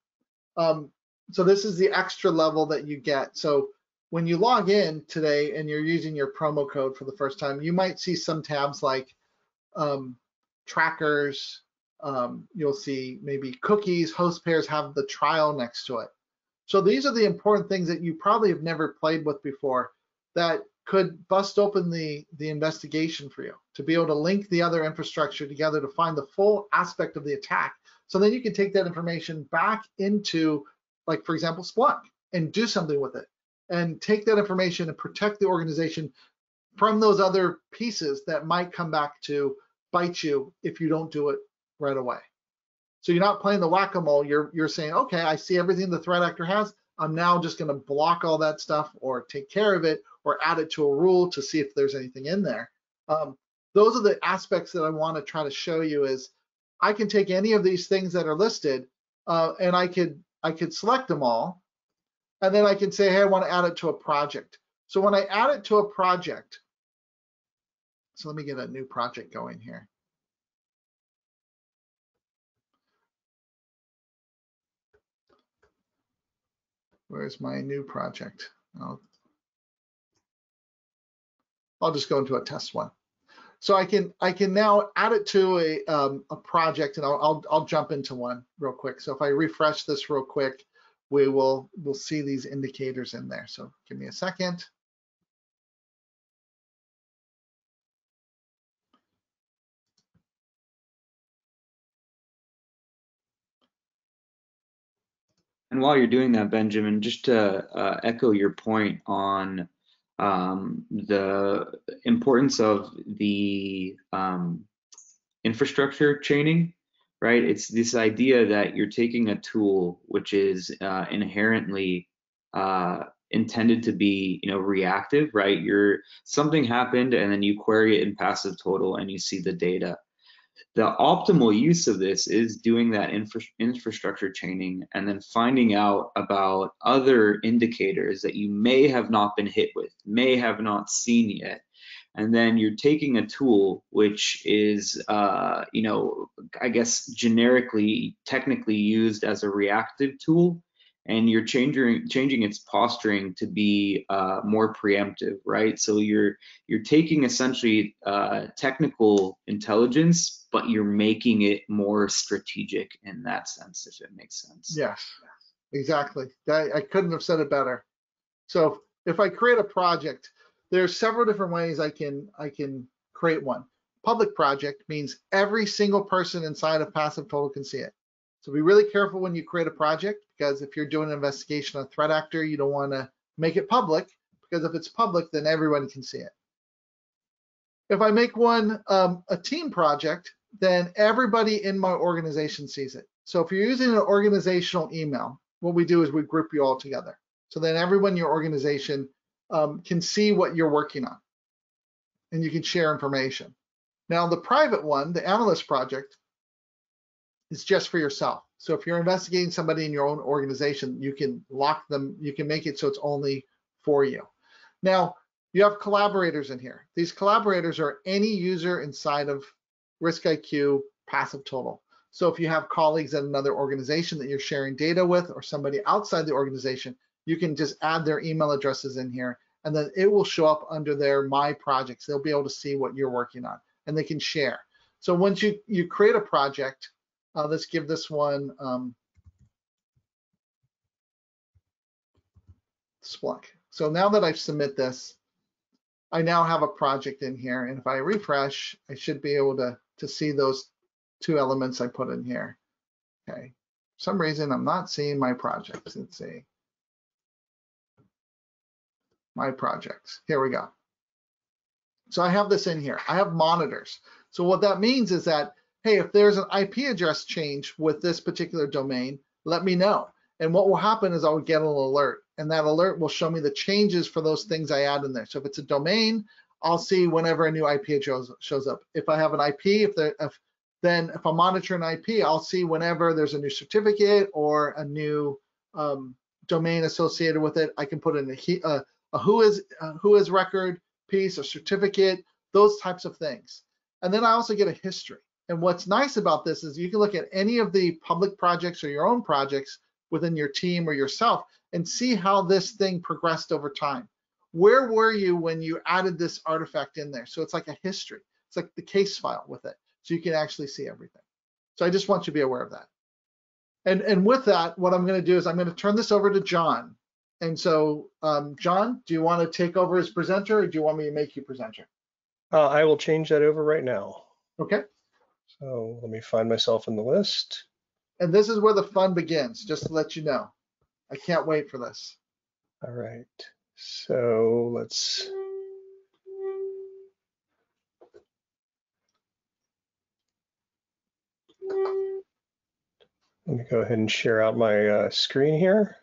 So this is the extra level that you get. So when you log in today and you're using your promo code for the first time, you might see some tabs like trackers. You'll see maybe cookies, host pairs have the trial next to it. So these are the important things that you probably have never played with before that could bust open the investigation for you, to be able to link the other infrastructure together to find the full aspect of the attack. So then you can take that information back into, like, for example, Splunk, and do something with it, and take that information and protect the organization from those other pieces that might come back to bite you if you don't do it right away. So you're not playing the whack-a-mole. You're saying, okay, I see everything the threat actor has. I'm now just going to block all that stuff or take care of it or add it to a rule to see if there's anything in there. Those are the aspects that I want to try to show you. Is I can take any of these things that are listed and I could select them all, and then I can say, hey, I want to add it to a project. So when I add it to a project, so let me get a new project going here. Where's my new project? I'll just go into a test one. So I can now add it to a project, and I'll jump into one real quick. So if I refresh this real quick, we'll see these indicators in there. So give me a second. And while you're doing that, Benjamin, just to echo your point on the importance of the infrastructure chaining, right? It's this idea that you're taking a tool which is inherently intended to be, reactive, right? Something happened and then you query it in passive total and you see the data. The optimal use of this is doing that infrastructure chaining and then finding out about other indicators that you may have not been hit with, may have not seen yet. And then you're taking a tool which is, I guess, generically, technically used as a reactive tool, and you're changing its posturing to be more preemptive, right? So you're taking essentially technical intelligence, but you're making it more strategic in that sense, if it makes sense. Yes, exactly. I couldn't have said it better. So if I create a project, there's several different ways I can create one. Public project means every single person inside of Passive Total can see it. So be really careful when you create a project, because if you're doing an investigation on a threat actor, you don't want to make it public, because if it's public, then everyone can see it. If I make one a team project, then everybody in my organization sees it. So if you're using an organizational email, what we do is we group you all together. So then everyone in your organization can see what you're working on, and you can share information. Now, the private one, the analyst project, is just for yourself. So if you're investigating somebody in your own organization, you can lock them, you can make it so it's only for you. Now, you have collaborators in here. These collaborators are any user inside of RiskIQ Passive Total. So if you have colleagues at another organization that you're sharing data with, or somebody outside the organization, you can just add their email addresses in here, and then it will show up under their My Projects. They'll be able to see what you're working on, and they can share. So once you create a project, let's give this one Splunk. So now that I've submit this, I now have a project in here, and if I refresh, I should be able to see those two elements I put in here. Okay, for some reason I'm not seeing my projects. Let's see. My projects, here we go. So I have this in here. I have monitors. So what that means is that, hey, if there's an IP address change with this particular domain, let me know. And what will happen is I'll get an alert, and that alert will show me the changes for those things I add in there. So if it's a domain, I'll see whenever a new IP address shows up. If I have an IP, then if I'm monitoring IP, I'll see whenever there's a new certificate or a new domain associated with it. I can put in a who is record piece, a certificate, those types of things. And then I also get a history. And what's nice about this is you can look at any of the public projects or your own projects within your team or yourself and see how this thing progressed over time. Where were you when you added this artifact in there? So it's like a history. It's like the case file with it. So you can actually see everything. So I just want you to be aware of that. And with that, what I'm going to do is I'm going to turn this over to John. And so, John, do you want to take over as presenter, or do you want me to make you presenter? I will change that over right now. Okay. So let me find myself in the list. And this is where the fun begins, just to let you know. I can't wait for this. All right. So let's. Let me go ahead and share out my screen here.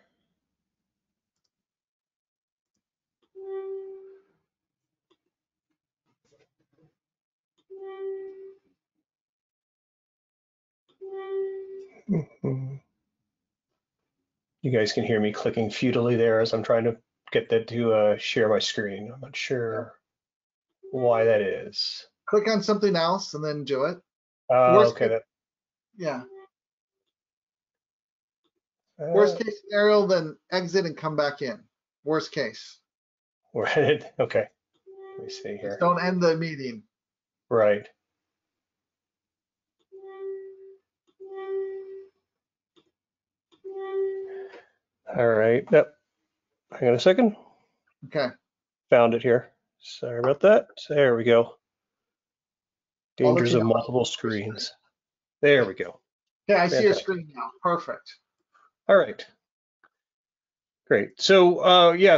You guys can hear me clicking futilely there as I'm trying to get that to share my screen. I'm not sure why that is. Click on something else and then do it. Okay. Yeah. Worst case scenario, then exit and come back in. Worst case. We're headed. Okay. Let me see here. Just don't end the meeting. Right. All right. Yep. Hang on a second. Okay. Found it here. Sorry about that. There we go. Dangers of multiple screens. There we go. Yeah, I see your screen now. Perfect. All right. Great. So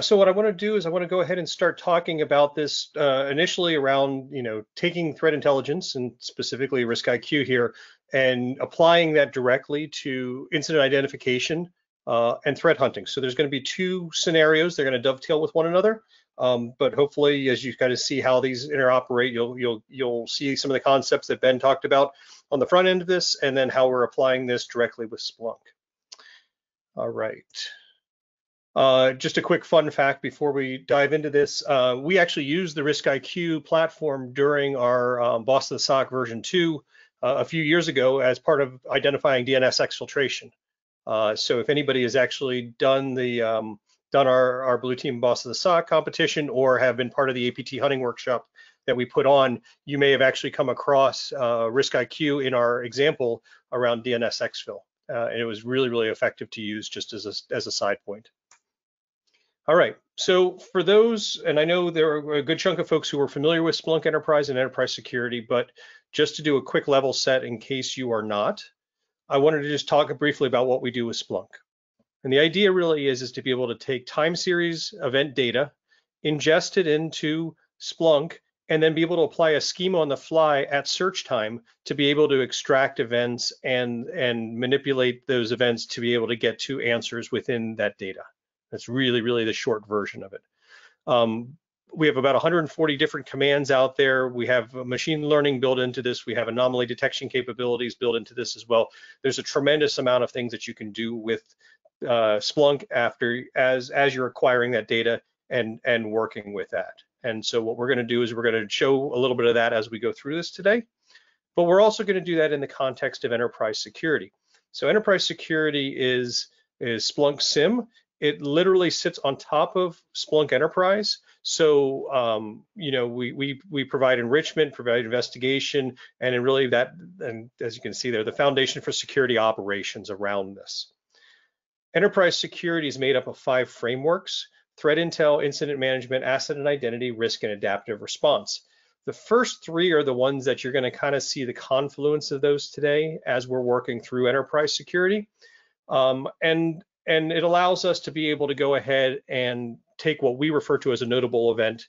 so what I want to do is I want to go ahead and start talking about this initially around, taking threat intelligence and specifically RiskIQ here and applying that directly to incident identification and threat hunting. So there's going to be two scenarios. They're going to dovetail with one another. But hopefully, as you kind of see how these interoperate, you'll see some of the concepts that Ben talked about on the front end of this, and then how we're applying this directly with Splunk. All right. Just a quick fun fact before we dive into this. We actually used the RiskIQ platform during our Boss of the SOC version 2 a few years ago as part of identifying DNS exfiltration. So if anybody has actually done our Blue Team Boss of the SOC competition or have been part of the APT hunting workshop that we put on, you may have actually come across RiskIQ in our example around DNS exfil. And it was really, really effective to use just as a side point. All right, so for those, and I know there are a good chunk of folks who are familiar with Splunk Enterprise and Enterprise Security, but just to do a quick level set in case you are not, I wanted to just talk briefly about what we do with Splunk. And the idea really is to be able to take time series event data, ingest it into Splunk, and then be able to apply a schema on the fly at search time to be able to extract events and manipulate those events to be able to get to answers within that data. That's really the short version of it. We have about 140 different commands out there. We have machine learning built into this. We have anomaly detection capabilities built into this as well. There's a tremendous amount of things that you can do with Splunk as you're acquiring that data and working with that. And so what we're going to do is we're going to show a little bit of that as we go through this today. But we're also going to do that in the context of enterprise security. So enterprise security is Splunk SIM. It literally sits on top of Splunk Enterprise. So, you know, we provide enrichment, provide investigation, and really that, and as you can see there, the foundation for security operations around this. Enterprise security is made up of 5 frameworks: threat intel, incident management, asset and identity, risk, and adaptive response. The first 3 are the ones that you're going to kind of see the confluence of those today as we're working through enterprise security. And it allows us to be able to go ahead and take what we refer to as a notable event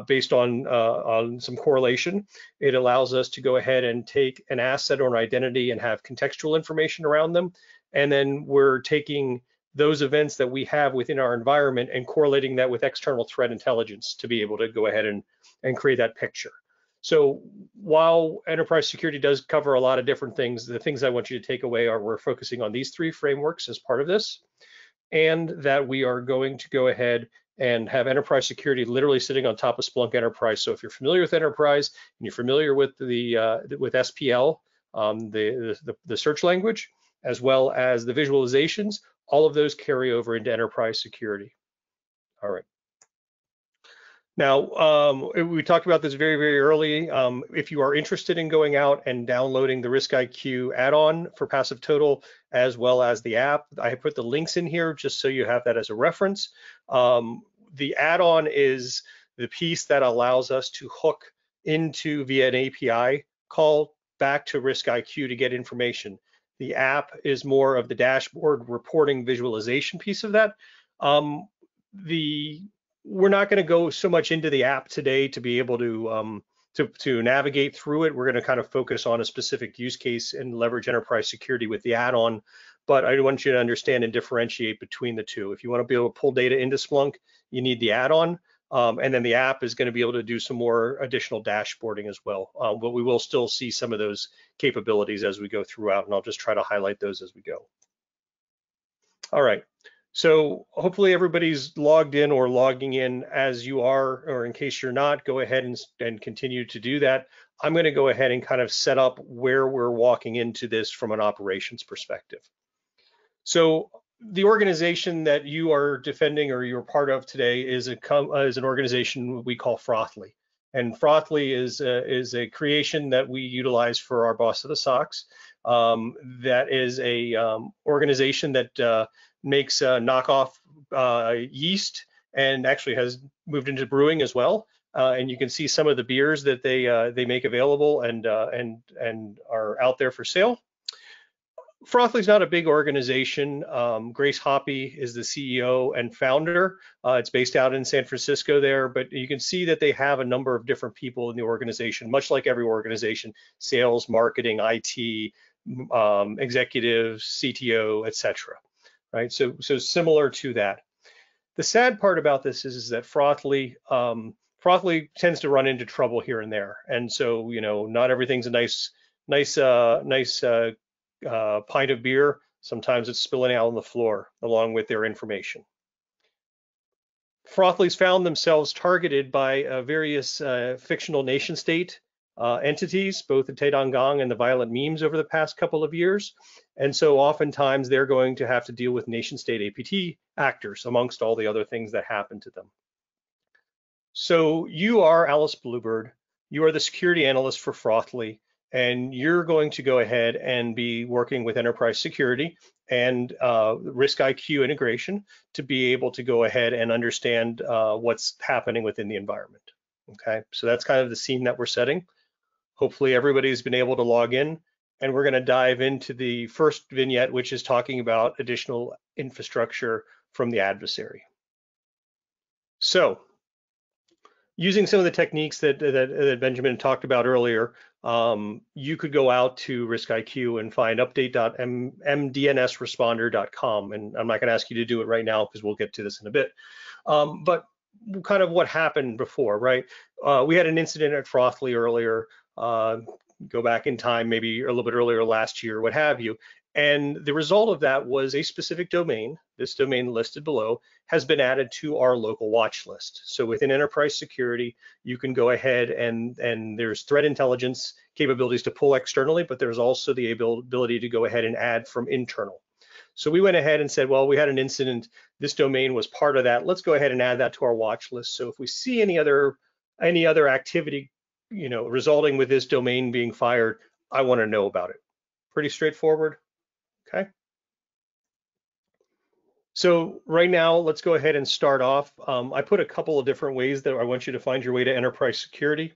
based on some correlation. It allows us to go ahead and take an asset or an identity and have contextual information around them. And then we're taking those events that we have within our environment and correlating that with external threat intelligence to be able to go ahead and create that picture. So while enterprise security does cover a lot of different things, the things I want you to take away are we're focusing on these 3 frameworks as part of this, and that we are going to go ahead and have enterprise security literally sitting on top of Splunk Enterprise. So if you're familiar with enterprise and you're familiar with with SPL, the search language, as well as the visualizations, all of those carry over into enterprise security. All right. Now, we talked about this very early. If you are interested in going out and downloading the RIskIQ add-on for Passive Total, as well as the app, I put the links in here just so you have that as a reference. The add-on is the piece that allows us to hook into via an API call back to RIskIQ to get information. The app is more of the dashboard reporting visualization piece of that. We're not going to go so much into the app today to be able to navigate through it. We're going to kind of focus on a specific use case and leverage enterprise security with the add-on. But I want you to understand and differentiate between the two. If you want to be able to pull data into Splunk, you need the add-on. And then the app is going to be able to do some more additional dashboarding as well. But we will still see some of those capabilities as we go throughout, and I'll just try to highlight those as we go. All right. So hopefully everybody's logged in or logging in as you are, or in case you're not, go ahead and continue to do that. I'm going to go ahead and kind of set up where we're walking into this from an operations perspective. So the organization that you are defending or you're part of today is an organization we call Frothly. And Frothly is a creation that we utilize for our boss of the SOCs. That is a organization that makes knockoff yeast and actually has moved into brewing as well. And you can see some of the beers that they make available and are out there for sale. Frothly's not a big organization. Grace Hoppy is the CEO and founder. It's based out in San Francisco there, but you can see that they have a number of different people in the organization, much like every organization: sales, marketing, IT, executives, CTO, etc. Right? So similar to that. The sad part about this is that Frothly tends to run into trouble here and there, and so not everything's a nice pint of beer. Sometimes it's spilling out on the floor along with their information. Frothly's found themselves targeted by various fictional nation state entities, both the Taedonggang and the violent memes over the past couple of years. And so oftentimes they're going to have to deal with nation state APT actors amongst all the other things that happen to them. So you are Alice Bluebird. You are the security analyst for Frothly. and you're going to go ahead and be working with enterprise security and RIskIQ integration to be able to go ahead and understand what's happening within the environment. Okay, so that's kind of the scene that we're setting. Hopefully everybody's been able to log in, and we're going to dive into the first vignette, which is talking about additional infrastructure from the adversary. So using some of the techniques that Benjamin talked about earlier, you could go out to RIskIQ and find update.mdnsresponder.com. And I'm not going to ask you to do it right now because we'll get to this in a bit. But kind of what happened before, right? We had an incident at Frothley earlier, go back in time, maybe a little bit earlier last year, what have you. And the result of that was a specific domain, this domain listed below, has been added to our local watch list. So within enterprise security, you can go ahead and there's threat intelligence capabilities to pull externally, but there's also the ability to go ahead and add from internal. So we went ahead and said, well, we had an incident, this domain was part of that. Let's go ahead and add that to our watch list. So if we see any other activity, resulting with this domain being fired, I want to know about it. Pretty straightforward. Okay. So right now, let's go ahead and start off. I put a couple of different ways that I want you to find your way to enterprise security.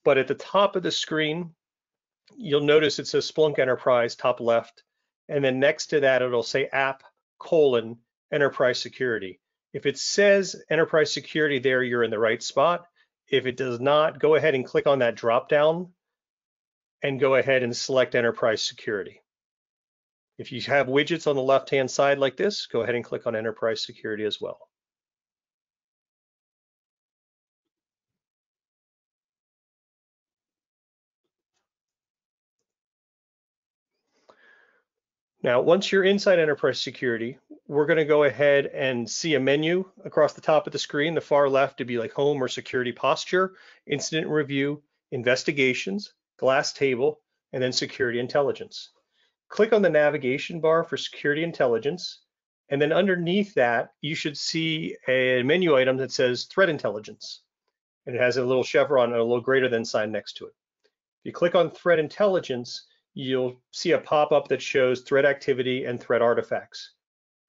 But at the top of the screen, you'll notice it says Splunk Enterprise, top left. And then next to that, it'll say app : enterprise security. If it says enterprise security there, you're in the right spot. If it does not, go ahead and click on that drop down and go ahead and select enterprise security. If you have widgets on the left-hand side like this, go ahead and click on enterprise security as well. Now, once you're inside enterprise security, we're going to go ahead and see a menu across the top of the screen, the far left to be like home or security posture, incident review, investigations, glass table, and then security intelligence. Click on the navigation bar for security intelligence, and then underneath that, you should see a menu item that says threat intelligence, and it has a little chevron and a little greater than sign next to it. If you click on threat intelligence, you'll see a pop-up that shows threat activity and threat artifacts.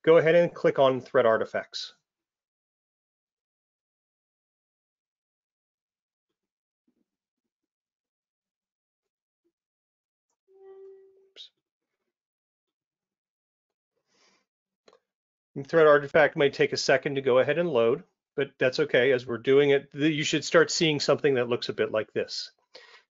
Go ahead and click on threat artifacts. Threat artifact might take a second to go ahead and load, but that's okay. As we're doing it, you should start seeing something that looks a bit like this.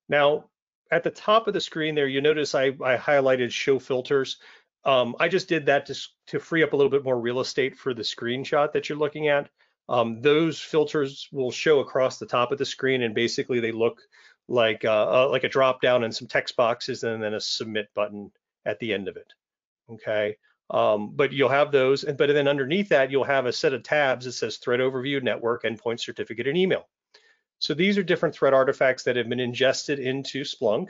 Now, at the top of the screen there, you notice I highlighted show filters. I just did that to free up a little bit more real estate for the screenshot that you're looking at. Those filters will show across the top of the screen, and basically they look like a drop down and some text boxes and then a submit button at the end of it. Okay. But you'll have those, but then underneath that, you'll have a set of tabs that says threat overview, network, endpoint, certificate, and email. So these are different threat artifacts that have been ingested into Splunk,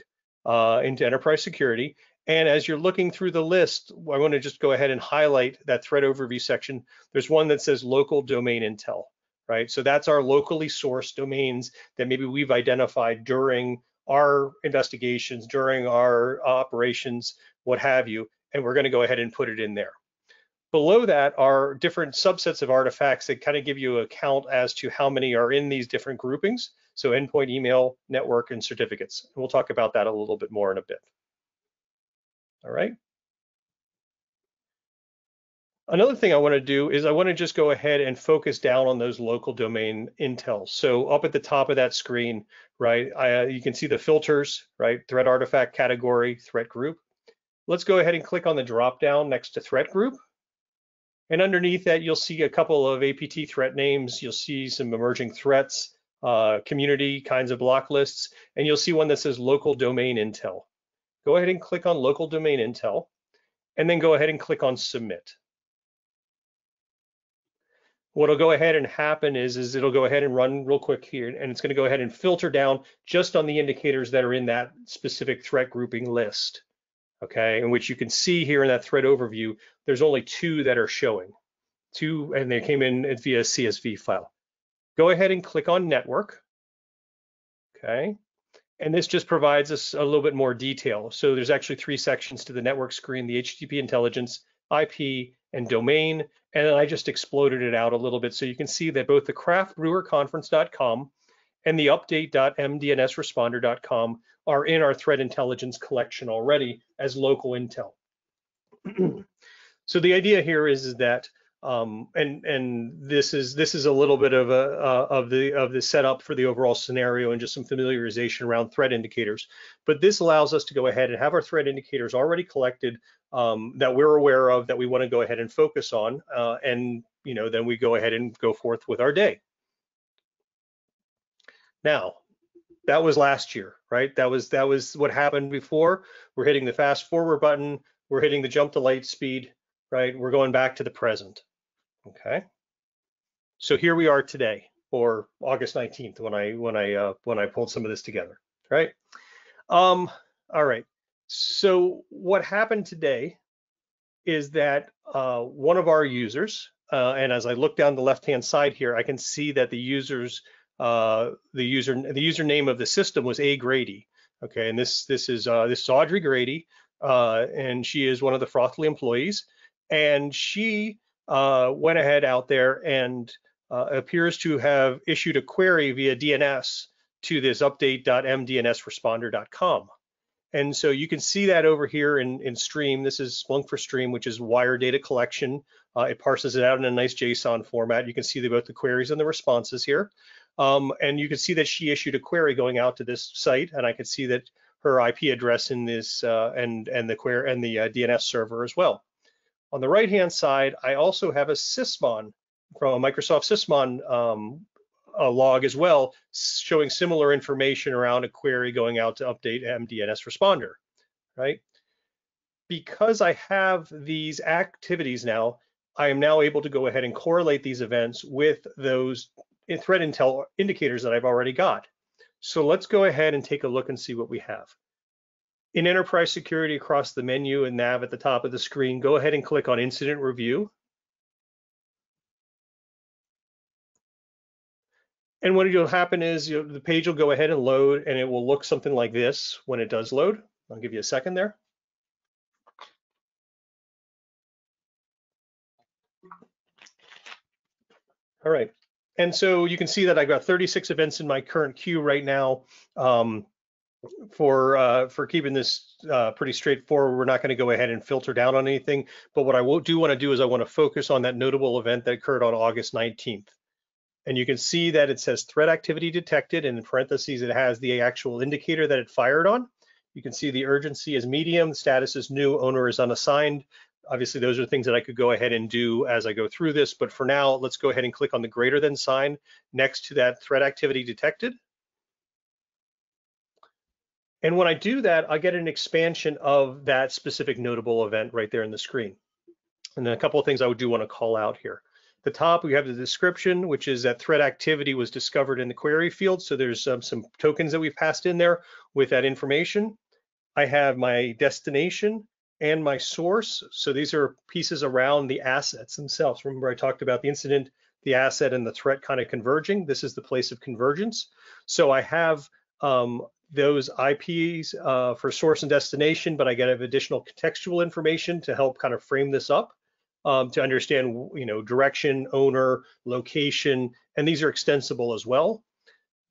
into enterprise security. And as you're looking through the list, I want to just go ahead and highlight that threat overview section. There's one that says local domain intel, right? So that's our locally sourced domains that maybe we've identified during our investigations, during our operations, what have you. And we're going to go ahead and put it in there. Below that are different subsets of artifacts that kind of give you a count as to how many are in these different groupings. So endpoint, email, network, and certificates. And we'll talk about that a little bit more in a bit. All right. Another thing I want to do is I want to just go ahead and focus down on those local domain intel. So up at the top of that screen, right, you can see the filters, right, threat artifact category, threat group. Let's go ahead and click on the drop down next to threat group. And underneath that, you'll see a couple of APT threat names. You'll see some emerging threats, community kinds of block lists, and you'll see one that says local domain intel. Go ahead and click on local domain intel, and then go ahead and click on submit. What'll go ahead and happen is it'll go ahead and run real quick here, and it's going to go ahead and filter down just on the indicators that are in that specific threat grouping list. Okay, in which you can see here in that threat overview, there's only 2 that are showing, 2, and they came in via CSV file. Go ahead and click on network. Okay, And this just provides us a little bit more detail. So there's actually 3 sections to the network screen: the HTTP intelligence, IP, and domain. And then I just exploded it out a little bit so you can see that both the craftbrewerconference.com and the update.mdnsresponder.com are in our threat intelligence collection already as local intel. So the idea here is that and this is a little bit of the setup for the overall scenario and just some familiarization around threat indicators. But this allows us to go ahead and have our threat indicators already collected that we're aware of, that we want to go ahead and focus on, and then we go ahead and go forth with our day. Now, that was last year, right? That was what happened before. We're hitting the fast forward button. We're hitting the jump to light speed, right? We're going back to the present. Okay. So here we are today, or August 19th, when I pulled some of this together, right? All right. So what happened today is that one of our users, and as I look down the left-hand side here, I can see that the username of the system was A Grady. Okay, and this is Audrey Grady, and she is one of the Frothly employees, and she went ahead out there and appears to have issued a query via DNS to this update.mdnsresponder.com. And so you can see that over here in Stream. This is Splunk for Stream, which is wire data collection. It parses it out in a nice JSON format. You can see both the queries and the responses here. And you can see that she issued a query going out to this site, and I could see that her IP address in this and the query and the DNS server as well. On the right-hand side, I also have a sysmon from a Microsoft sysmon a log as well, showing similar information around a query going out to update MDNS responder, right? Because I have these activities now, I am now able to go ahead and correlate these events with those threat intel indicators that I've already got. So let's go ahead and take a look and see what we have. In enterprise security, across the menu and nav at the top of the screen, go ahead and click on incident review. And what will happen is the page will go ahead and load, and it will look something like this when it does load. I'll give you a second there. All right. And so you can see that I've got 36 events in my current queue right now. For keeping this pretty straightforward, we're not going to go ahead and filter down on anything. But what I do want to do is I want to focus on that notable event that occurred on August 19th. And you can see that it says threat activity detected, and in parentheses, it has the actual indicator that it fired on. You can see the urgency is medium, status is new, owner is unassigned. Obviously, those are things that I could go ahead and do as I go through this. But for now, let's go ahead and click on the greater than sign next to that threat activity detected. And when I do that, I get an expansion of that specific notable event right there in the screen. And then a couple of things I do want to call out here. At the top, we have the description, which is that threat activity was discovered in the query field. So there's some tokens that we've passed in there with that information. I have my destination and my source. So these are pieces around the assets themselves. Remember, I talked about the incident, the asset, and the threat kind of converging. This is the place of convergence. So I have those IPs for source and destination, but I get additional contextual information to help kind of frame this up, to understand, direction, owner, location, and these are extensible as well.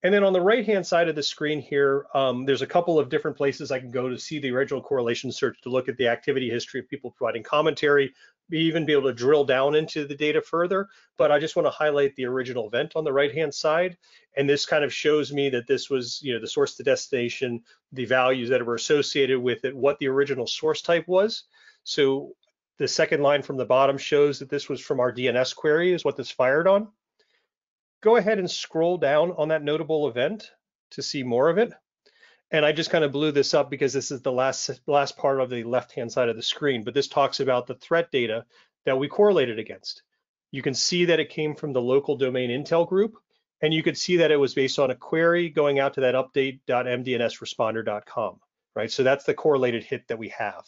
And then on the right-hand side of the screen here, there's a couple of different places I can go to see the original correlation search, to look at the activity history of people providing commentary, even be able to drill down into the data further. But I just want to highlight the original event on the right-hand side. And this kind of shows me that this was, the source to destination, the values that were associated with it, what the original source type was. So the second line from the bottom shows that this was from our DNS query, is what this fired on. Go ahead and scroll down on that notable event to see more of it. And I just kind of blew this up because this is the last part of the left-hand side of the screen, but this talks about the threat data that we correlated against. You can see that it came from the local domain intel group, and you could see that it was based on a query going out to that update.mdnsresponder.com, right? So that's the correlated hit that we have.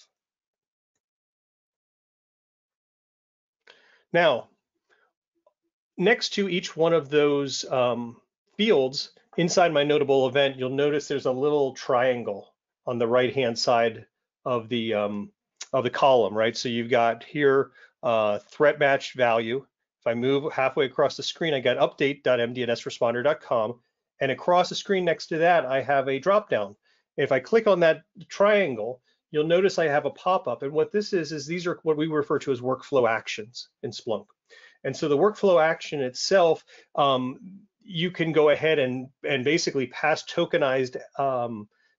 Now, next to each one of those fields inside my notable event, you'll notice there's a little triangle on the right-hand side of the column, right? So you've got here threat matched value. If I move halfway across the screen, I got update.mdnsresponder.com, and across the screen next to that, I have a drop-down. If I click on that triangle, you'll notice I have a pop-up, and what this is these are what we refer to as workflow actions in Splunk. And so the workflow action itself, you can go ahead and basically pass tokenized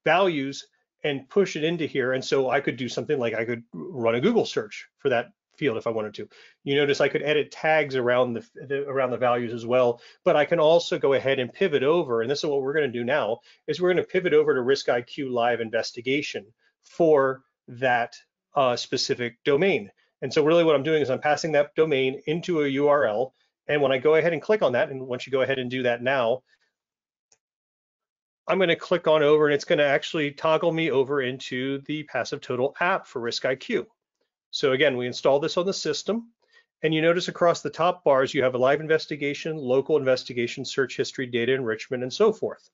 values and push it into here. And so I could do something like I could run a Google search for that field if I wanted to. You notice I could edit tags around the values as well, but I can also go ahead and pivot over. And this is what we're going to do now, is we're going to pivot over to RiskIQ Live Investigation for that specific domain. And so really what I'm doing is I'm passing that domain into a URL. And when I go ahead and click on that, and once you go ahead and do that now, I'm going to click on over, and it's going to actually toggle me over into the Passive Total app for RiskIQ. So again, we install this on the system, and you notice across the top bars, you have a live investigation, local investigation, search history, data enrichment, and so forth.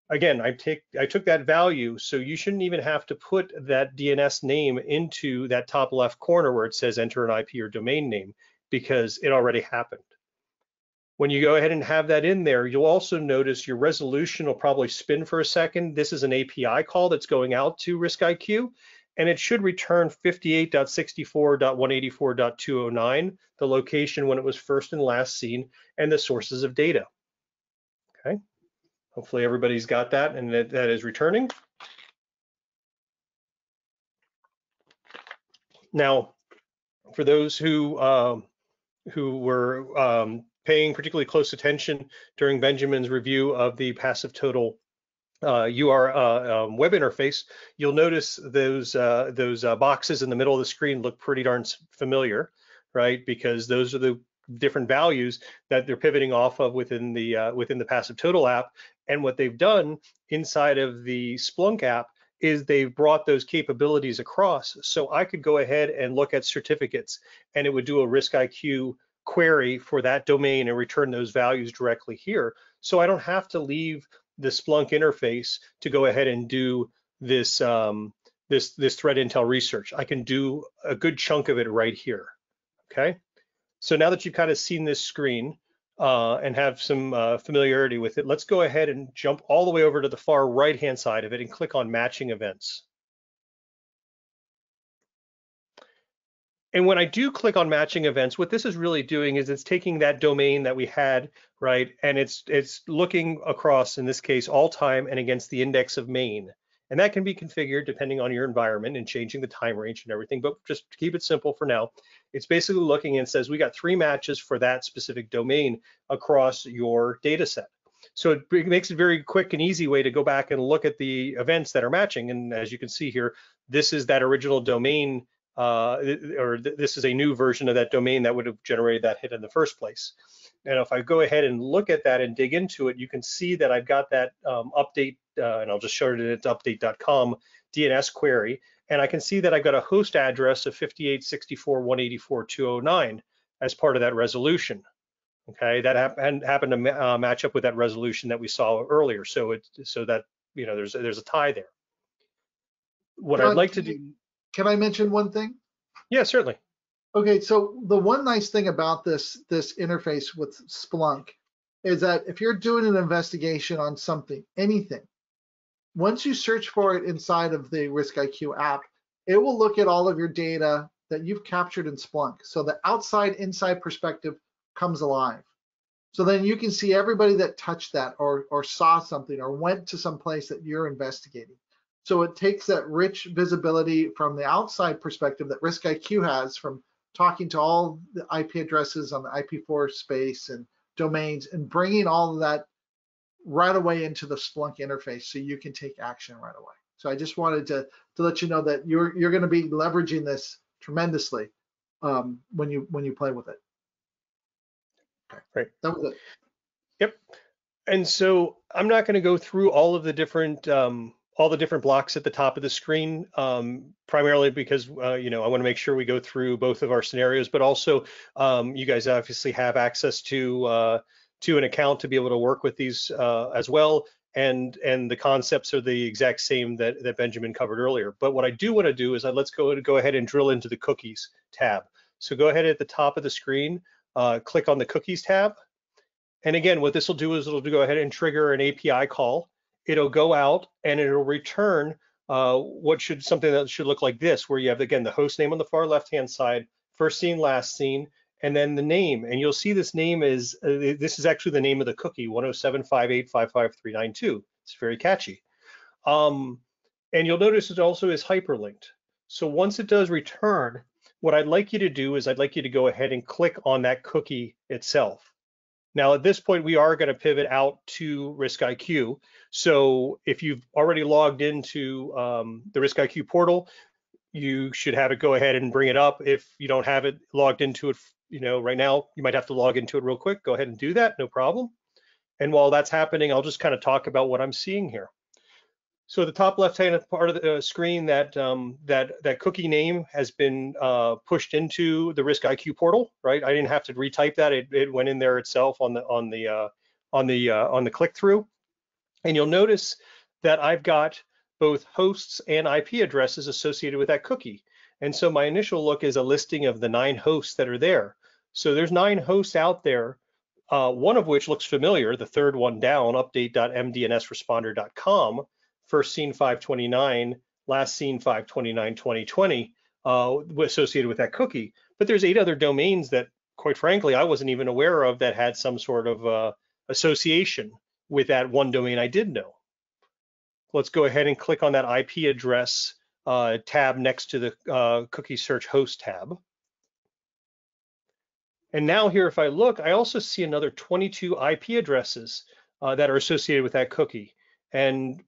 Again, I took that value, so you shouldn't even have to put that DNS name into that top left corner where it says enter an IP or domain name, because it already happened. When you go ahead and have that in there, you'll also notice your resolution will probably spin for a second. This is an API call that's going out to RiskIQ, and it should return 58.64.184.209, the location when it was first and last seen, and the sources of data. Okay, hopefully everybody's got that, and that is returning. Now, for those who were paying particularly close attention during Benjamin's review of the Passive Total web interface, you'll notice those boxes in the middle of the screen look pretty darn familiar, right? Because those are the different values that they're pivoting off of within the Passive Total app. And what they've done inside of the Splunk app is they've brought those capabilities across. So I could go ahead and look at certificates, and it would do a RiskIQ query for that domain and return those values directly here. So I don't have to leave the Splunk interface to go ahead and do this this threat intel research. I can do a good chunk of it right here. Okay. So now that you've kind of seen this screen and have some familiarity with it, let's go ahead and jump all the way over to the far right-hand side of it and click on matching events. And when I do click on matching events, what this is really doing is it's taking that domain that we had, right, and it's looking across, in this case, all time and against the index of main. And that can be configured depending on your environment and changing the time range and everything, but just to keep it simple for now, it's basically looking and says we got 3 matches for that specific domain across your data set. So it makes it very quick and easy way to go back and look at the events that are matching. And as you can see here, this is that original domain, this is a new version of that domain that would have generated that hit in the first place. And if I go ahead and look at that and dig into it, you can see that I've got that update, and I'll just show it at update.com DNS query. And I can see that I've got a host address of 58.64.184.209 as part of that resolution. Okay, that happened to match up with that resolution that we saw earlier. So that, you know, there's a tie there. What I'd like to do. Can I mention one thing? Yeah, certainly. Okay, so the one nice thing about this interface with Splunk is that if you're doing an investigation on something, anything, once you search for it inside of the RiskIQ app, it will look at all of your data that you've captured in Splunk. So the outside-inside perspective comes alive. So then you can see everybody that touched that or saw something or went to some place that you're investigating. So it takes that rich visibility from the outside perspective that RiskIQ has from talking to all the IP addresses on the IP4 space and domains and bringing all of that right away into the Splunk interface so you can take action right away. So I just wanted to let you know that you're going to be leveraging this tremendously when you play with it. Right. That was it. Yep. And so I'm not going to go through all the different blocks at the top of the screen, primarily because you know, I want to make sure we go through both of our scenarios, but also you guys obviously have access to to an account to be able to work with these as well. And the concepts are the exact same that Benjamin covered earlier. But what I do want to do is let's go ahead and drill into the cookies tab. So go ahead at the top of the screen, click on the cookies tab. And again, what this will do is it'll go ahead and trigger an API call. It'll go out and it'll return something that should look like this, where you have, again, the host name on the far left-hand side, first seen, last seen, and then the name. And you'll see this name is, this is actually the name of the cookie, 107.58.55.392. It's very catchy. And you'll notice it also is hyperlinked. So once it does return, what I'd like you to do is I'd like you to go ahead and click on that cookie itself. Now, at this point, we are going to pivot out to RiskIQ. So if you've already logged into the RiskIQ portal, you should have it go ahead and bring it up. If you don't have it logged into it, right now, you might have to log into it real quick. Go ahead and do that, no problem. And while that's happening, I'll just kind of talk about what I'm seeing here. So the top left-hand part of the screen, that cookie name has been pushed into the RiskIQ portal, right? I didn't have to retype that; it went in there itself on the click-through. And you'll notice that I've got both hosts and IP addresses associated with that cookie. And so my initial look is a listing of the 9 hosts that are there. So there's 9 hosts out there. One of which looks familiar, the third one down, update.mdnsresponder.com. First seen 529, last seen 529/2020, associated with that cookie. But there's 8 other domains that, quite frankly, I wasn't even aware of that had some sort of association with that one domain I did know. Let's go ahead and click on that IP address tab next to the cookie search host tab. And now here, if I look, I also see another 22 IP addresses that are associated with that cookie. And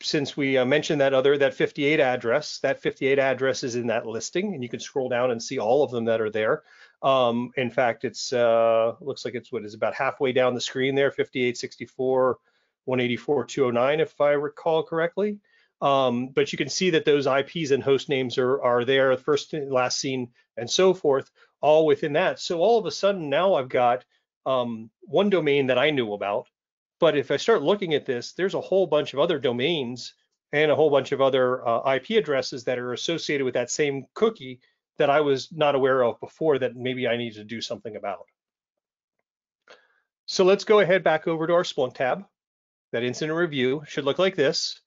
since we mentioned that 58 address, that 58 address is in that listing, and you can scroll down and see all of them that are there. In fact, it's looks like it's about halfway down the screen there, 58, 64, 184, 209, if I recall correctly. But you can see that those IPs and host names are there, first, last seen, and so forth, all within that. So all of a sudden now I've got one domain that I knew about. But if I start looking at this, there's a whole bunch of other domains and a whole bunch of other IP addresses that are associated with that same cookie that I was not aware of before that maybe I need to do something about. So let's go ahead back over to our Splunk tab. That incident review should look like this.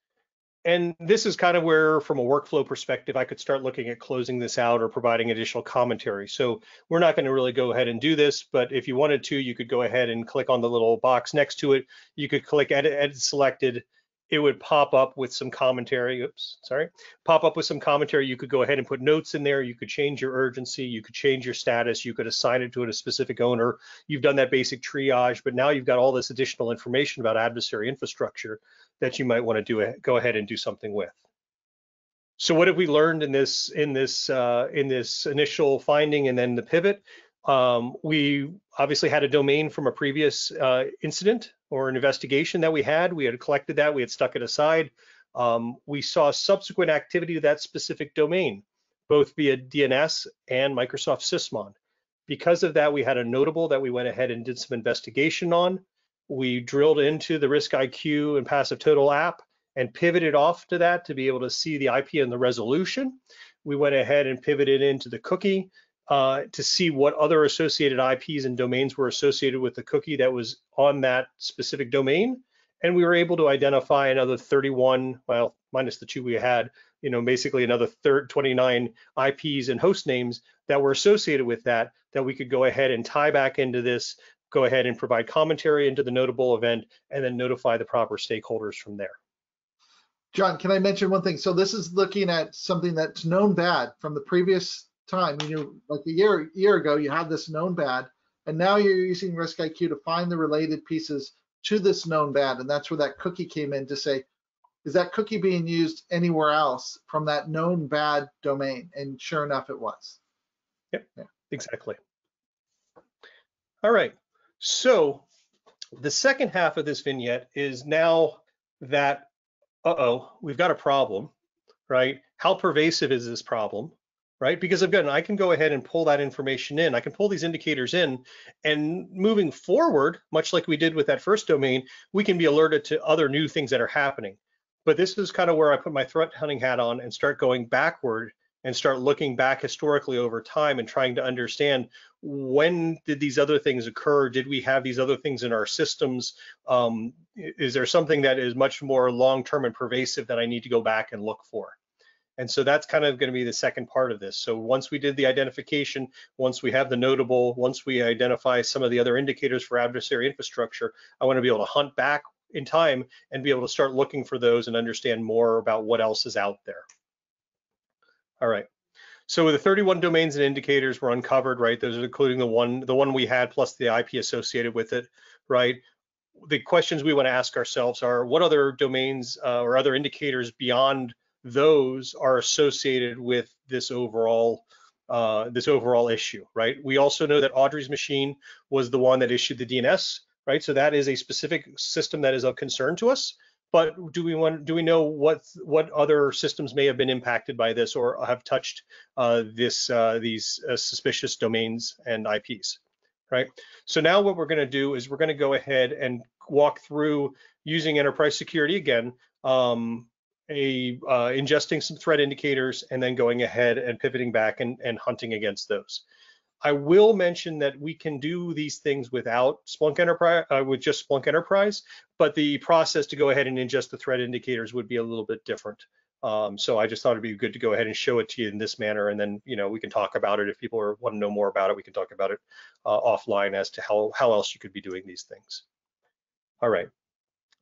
And this is kind of where, from a workflow perspective, I could start looking at closing this out or providing additional commentary. So we're not going to really go ahead and do this, but if you wanted to, you could go ahead and click on the little box next to it. You could click edit selected. It would pop up with some commentary. Pop up with some commentary. You could go ahead and put notes in there. You could change your urgency. You could change your status. You could assign it to a specific owner. You've done that basic triage, but now you've got all this additional information about adversary infrastructure that you might want to go ahead and do something with. So what have we learned in this initial finding and then the pivot? We obviously had a domain from a previous incident or an investigation that we had. We had collected that, we had stuck it aside. We saw subsequent activity to that specific domain, both via DNS and Microsoft Sysmon. Because of that, we had a notable that we went ahead and did some investigation on. We drilled into the RiskIQ and Passive Total app and pivoted off to that to be able to see the IP and the resolution. We went ahead and pivoted into the cookie to see what other associated IPs and domains were associated with the cookie that was on that specific domain. And we were able to identify another 31, well, minus the 2 we had, basically another 29 IPs and host names that were associated with that we could go ahead and tie back into this, go ahead and provide commentary into the notable event, and then notify the proper stakeholders from there. John, can I mention one thing? So this is looking at something that's known bad from the previous time. Like a year ago, you had this known bad, and now you're using RiskIQ to find the related pieces to this known bad, and that's where that cookie came in to say, is that cookie being used anywhere else from that known bad domain? And sure enough, it was. Yep, yeah. Exactly. All right. So the second half of this vignette is now that, we've got a problem, right? How pervasive is this problem? right? Because again, I can go ahead and pull that information in. I can pull these indicators in, and moving forward, much like we did with that first domain, we can be alerted to other new things that are happening. But this is kind of where I put my threat hunting hat on and start going backward and start looking back historically over time and trying to understand, when did these other things occur? Did we have these other things in our systems? Is there something that is much more long-term and pervasive that I need to go back and look for? And so that's kind of going to be the second part of this. So once we did the identification, once we have the notable, once we identify some of the other indicators for adversary infrastructure, I want to be able to hunt back in time and be able to start looking for those and understand more about what else is out there. All right. So the 31 domains and indicators were uncovered, right? Those are including the one we had plus the IP associated with it, right? The questions we want to ask ourselves are, what other domains or other indicators beyond those are associated with this overall issue, right? We also know that Audrey's machine was the one that issued the DNS, right? So that is a specific system that is of concern to us. But do we know what other systems may have been impacted by this or have touched these suspicious domains and IPs, right? So now what we're going to do is we're going to go ahead and walk through using enterprise security again, ingesting some threat indicators, and then going ahead and pivoting back and hunting against those. I will mention that we can do these things without Splunk Enterprise, with just Splunk Enterprise, but the process to go ahead and ingest the threat indicators would be a little bit different. So I just thought it'd be good to go ahead and show it to you in this manner, and then we can talk about it. If people want to know more about it, we can talk about it offline as to how else you could be doing these things. All right.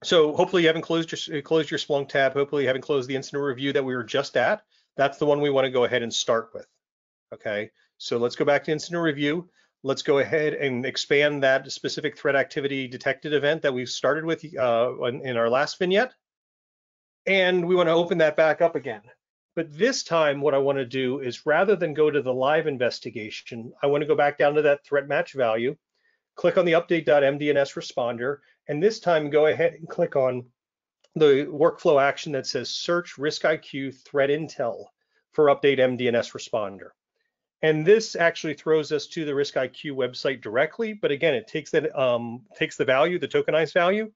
So hopefully you haven't closed your Splunk tab. Hopefully you haven't closed the incident review that we were just at. That's the one we want to go ahead and start with. Okay. So let's go back to incident review. Let's go ahead and expand that specific threat activity detected event that we started with in our last vignette. And we want to open that back up again. But this time, what I want to do is, rather than go to the live investigation, I want to go back down to that threat match value, click on the update.mdns responder, and this time go ahead and click on the workflow action that says search RIskIQ threat intel for update MDNS responder. And this actually throws us to the RIskIQ website directly, but again, it takes that takes the value, the tokenized value,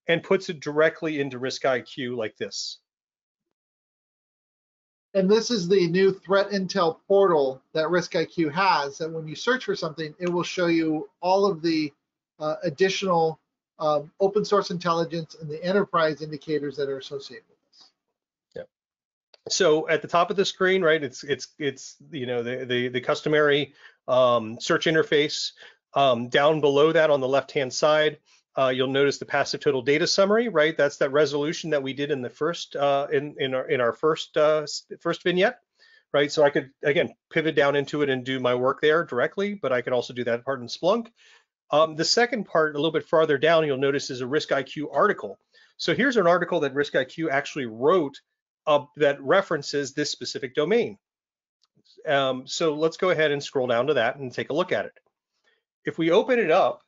and puts it directly into RIskIQ like this. And this is the new threat intel portal that RIskIQ has, that when you search for something, it will show you all of the additional open source intelligence and the enterprise indicators that are associated with this. Yep. So at the top of the screen, right, it's the customary search interface. Down below that on the left-hand side, you'll notice the passive total data summary, right? That's that resolution that we did in the first in our first vignette, right? So I could again pivot down into it and do my work there directly, but I could also do that part in Splunk. The second part, a little bit farther down, you'll notice is a RIskIQ article. So here's an article that RIskIQ actually wrote that references this specific domain. So let's go ahead and scroll down to that and take a look at it. If we open it up,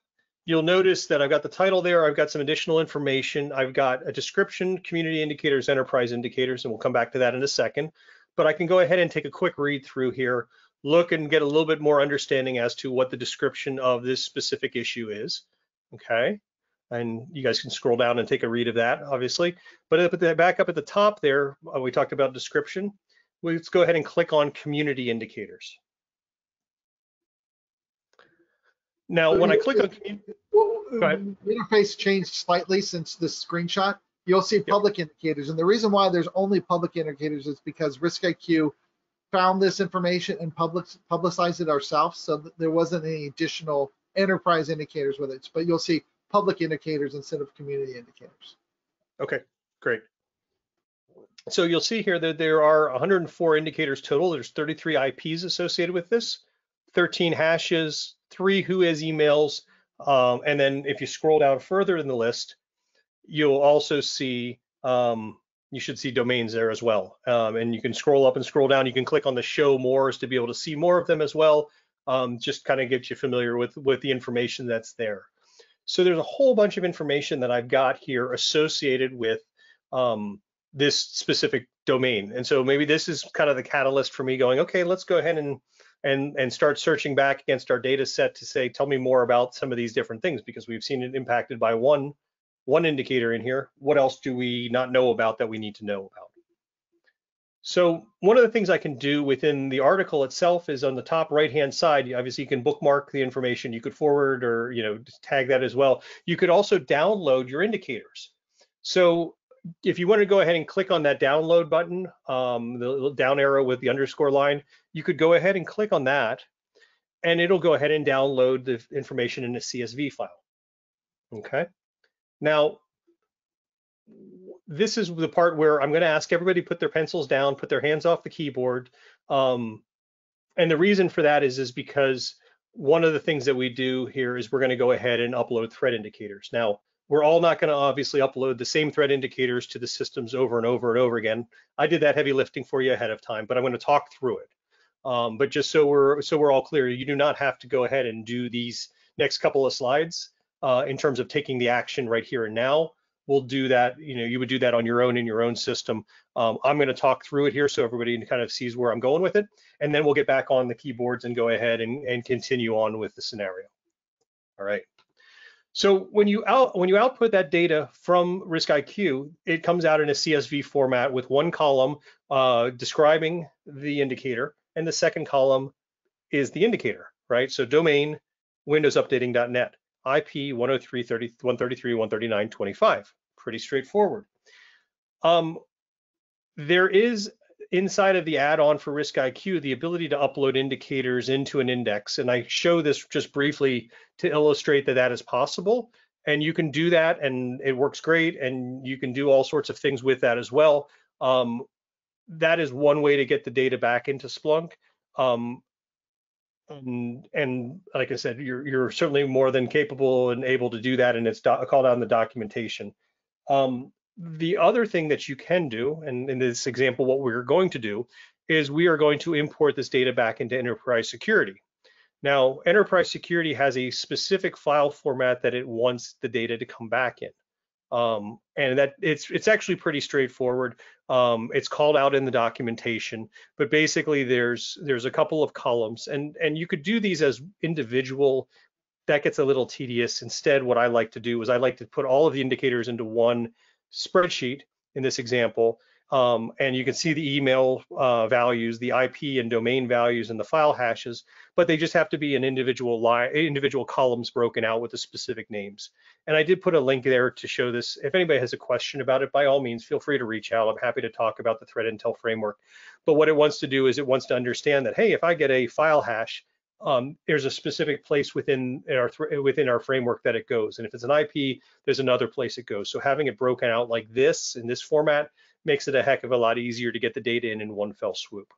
you'll notice that I've got the title there. I've got some additional information. I've got a description, community indicators, enterprise indicators, and we'll come back to that in a second. But I can go ahead and take a quick read through here, look and get a little bit more understanding as to what the description of this specific issue is. Okay. And you guys can scroll down and take a read of that, obviously. But back up at the top there, we talked about description. Let's go ahead and click on community indicators. Now, when I click on community, the interface changed slightly since this screenshot. You'll see public indicators, and the reason why there's only public indicators is because RIskIQ found this information and publicized it ourselves, so there wasn't any additional enterprise indicators with it. But you'll see public indicators instead of community indicators. Okay, great. So you'll see here that there are 104 indicators total. There's 33 IPs associated with this, 13 hashes, 3 whois emails, and then if you scroll down further in the list, you'll also see, you should see domains there as well. And you can scroll up and scroll down. You can click on the show mores to be able to see more of them as well. Just kind of get you familiar with the information that's there. So there's a whole bunch of information that I've got here associated with this specific domain. And so maybe this is kind of the catalyst for me going, okay, let's go ahead and start searching back against our data set to say, tell me more about some of these different things, because we've seen it impacted by one indicator in here. What else do we not know about that we need to know about? So one of the things I can do within the article itself is on the top right-hand side, obviously you can bookmark the information, you could forward or tag that as well. You could also download your indicators. So if you want to go ahead and click on that download button, the little down arrow with the underscore line, you could go ahead and click on that, and it'll go ahead and download the information in a CSV file. Okay. Now, this is the part where I'm going to ask everybody to put their pencils down, put their hands off the keyboard. And the reason for that is because one of the things that we do here is we're going to go ahead and upload threat indicators. Now, we're all not going to obviously upload the same threat indicators to the systems over and over and over again. I did that heavy lifting for you ahead of time, but I'm going to talk through it. But just so we're all clear, you do not have to go ahead and do these next couple of slides in terms of taking the action right here and now. We'll do that, you would do that on your own in your own system. I'm going to talk through it here so everybody kind of sees where I'm going with it, and then we'll get back on the keyboards and go ahead and continue on with the scenario. All right. So when you output that data from RiskIQ, it comes out in a CSV format with one column describing the indicator, and the second column is the indicator, right? So domain, windowsupdating.net, IP 103.133.139.25. Pretty straightforward. There is inside of the add-on for RiskIQ the ability to upload indicators into an index, and I show this just briefly to illustrate that that is possible. And you can do that, and it works great, and you can do all sorts of things with that as well. That is one way to get the data back into Splunk. And like I said, you're certainly more than capable and able to do that, and it's called out in the documentation. The other thing that you can do, and in this example, what we're going to do is we are going to import this data back into enterprise security. Now, enterprise security has a specific file format that it wants the data to come back in. And that it's actually pretty straightforward. It's called out in the documentation, but basically there's a couple of columns, and you could do these as individual. That gets a little tedious. Instead, what I like to do is I like to put all of the indicators into one spreadsheet in this example, and you can see the email values, the IP and domain values, and the file hashes, but they just have to be in individual columns broken out with the specific names. And I did put a link there to show this. If anybody has a question about it, by all means, feel free to reach out. I'm happy to talk about the threat intel framework. But what it wants to do is it wants to understand that, hey, if I get a file hash, there's a specific place within our framework that it goes. And if it's an IP, there's another place it goes. So having it broken out like this in this format makes it a heck of a lot easier to get the data in one fell swoop.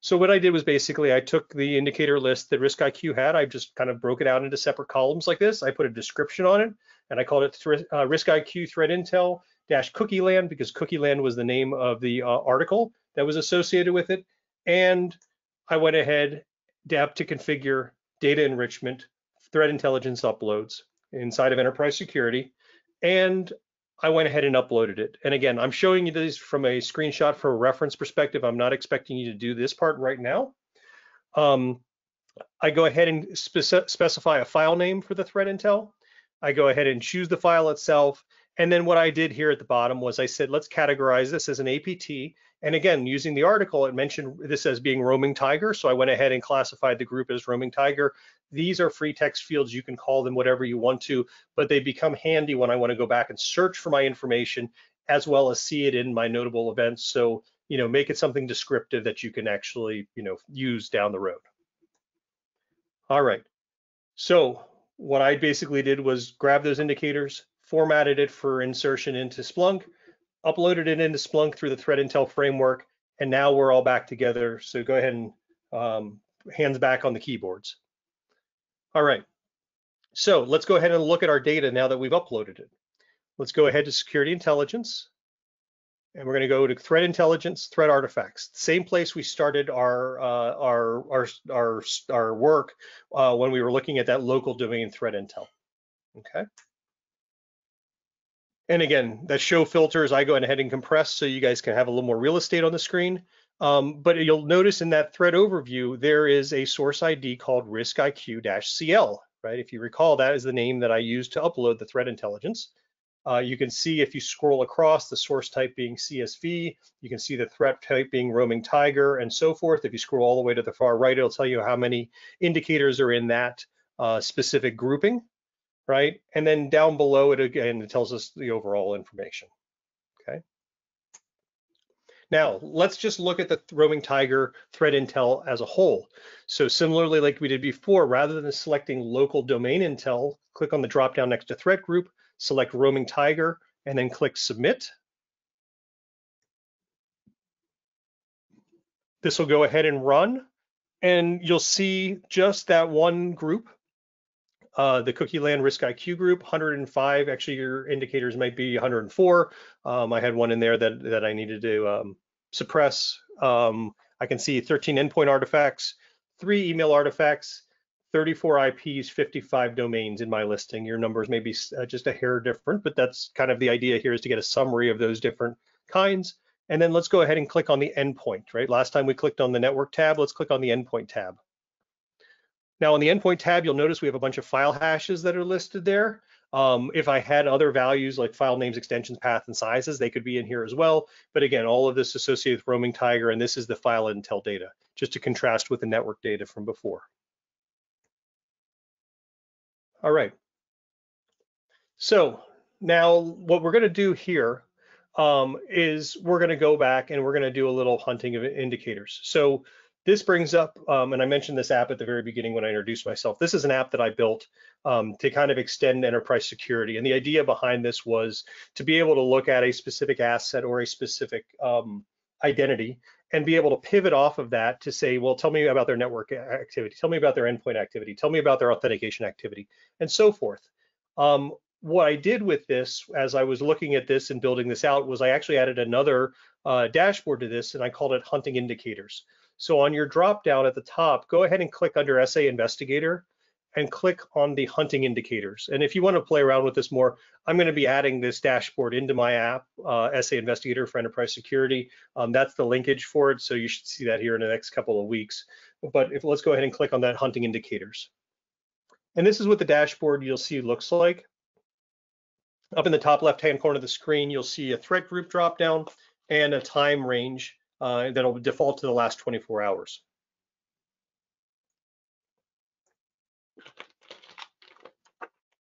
So what I did was basically I took the indicator list that RiskIQ had. I just kind of broke it out into separate columns like this. I put a description on it, and I called it RiskIQ Threat Intel Cookie Land, because Cookie Land was the name of the article that was associated with it. And I went ahead to configure data enrichment, threat intelligence uploads inside of enterprise security, and I went ahead and uploaded it. And again, I'm showing you this from a screenshot for a reference perspective. I'm not expecting you to do this part right now. I go ahead and specify a file name for the threat intel. I go ahead and choose the file itself. And then what I did here at the bottom was I said, let's categorize this as an APT. And again, using the article, it mentioned this as being roaming tiger. So I went ahead and classified the group as roaming tiger. These are free text fields. You can call them whatever you want to, but they become handy when I want to go back and search for my information, as well as see it in my notable events. So, make it something descriptive that you can actually, use down the road. All right. So what I basically did was grab those indicators, formatted it for insertion into Splunk, uploaded it into Splunk through the threat intel framework, and now we're all back together. So go ahead and hands back on the keyboards. All right, so let's go ahead and look at our data now that we've uploaded it. Let's go ahead to security intelligence, and we're going to go to threat intelligence, threat artifacts. Same place we started our work when we were looking at that local domain threat intel. Okay. And again, that show filters, I go ahead and compress so you guys can have a little more real estate on the screen. But you'll notice in that thread overview, there is a source ID called RIskIQ-CL, right? If you recall, that is the name that I used to upload the threat intelligence. You can see if you scroll across, the source type being CSV, you can see the threat type being roaming tiger and so forth. If you scroll all the way to the far right, it'll tell you how many indicators are in that specific grouping, right? And then down below it, again, it tells us the overall information, okay? Now, let's just look at the roaming tiger threat intel as a whole. So similarly, like we did before, rather than selecting local domain intel, click on the drop down next to threat group, select roaming tiger, and then click submit. This will go ahead and run, and you'll see just that one group, the cookie land RIskIQ group, 105. Actually, your indicators might be 104. I had one in there that I needed to suppress. I can see 13 endpoint artifacts, 3 email artifacts, 34 IPs, 55 domains in my listing. Your numbers may be just a hair different, but that's kind of the idea here, is to get a summary of those different kinds. And then let's go ahead and click on the endpoint, right? Last time we clicked on the network tab, let's click on the endpoint tab. Now on the endpoint tab, you'll notice we have a bunch of file hashes that are listed there. If I had other values like file names, extensions, path, and sizes, they could be in here as well. But again, all of this associated with roaming tiger, and this is the file intel data, just to contrast with the network data from before. All right. So now what we're going to do here is we're going to go back and we're going to do a little hunting of indicators. So this brings up, and I mentioned this app at the very beginning when I introduced myself. This is an app that I built to kind of extend enterprise security. And the idea behind this was to be able to look at a specific asset or a specific identity and be able to pivot off of that to say, well, tell me about their network activity, tell me about their endpoint activity, tell me about their authentication activity, and so forth. What I did with this, as I was looking at this and building this out, was I actually added another dashboard to this, and I called it Hunting Indicators. So on your drop down at the top, go ahead and click under SA Investigator and click on the Hunting Indicators. And if you want to play around with this more, I'm going to be adding this dashboard into my app, SA Investigator for Enterprise Security. That's the linkage for it, so you should see that here in the next couple of weeks. But let's go ahead and click on that Hunting Indicators. And this is what the dashboard you'll see looks like. Up in the top left-hand corner of the screen, you'll see a threat group drop down and a time range that'll default to the last 24 hours.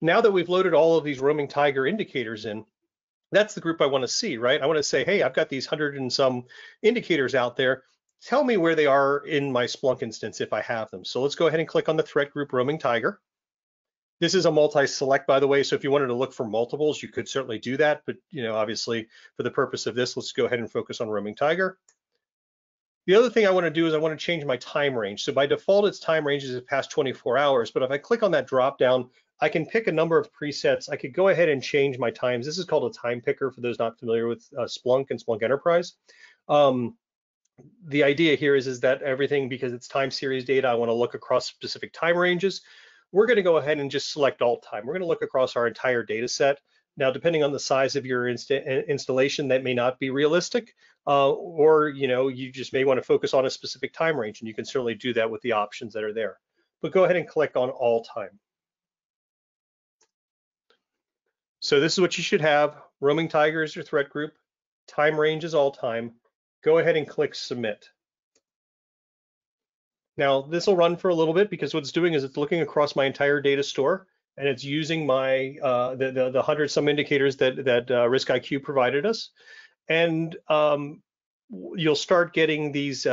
Now that we've loaded all of these roaming tiger indicators in, that's the group I want to see, right? I want to say, hey, I've got these 100 and some indicators out there. Tell me where they are in my Splunk instance if I have them. So let's go ahead and click on the threat group roaming tiger. This is a multi-select, by the way, so if you wanted to look for multiples, you could certainly do that. But obviously, for the purpose of this, let's go ahead and focus on roaming tiger. The other thing I want to do is I want to change my time range. So by default, its time range is past 24 hours. But if I click on that drop down, I can pick a number of presets. I could go ahead and change my times. This is called a time picker for those not familiar with Splunk and Splunk Enterprise. The idea here is that everything, because it's time series data, I want to look across specific time ranges. We're going to go ahead and just select all time. We're going to look across our entire data set. Now, depending on the size of your installation, that may not be realistic, or you just may want to focus on a specific time range, and you can certainly do that with the options that are there. But go ahead and click on all time. So this is what you should have. Roaming tiger is your threat group. Time range is all time. Go ahead and click submit. Now this will run for a little bit because what it's doing is it's looking across my entire data store and it's using my the 100 some indicators that RIskIQ provided us, and you'll start getting these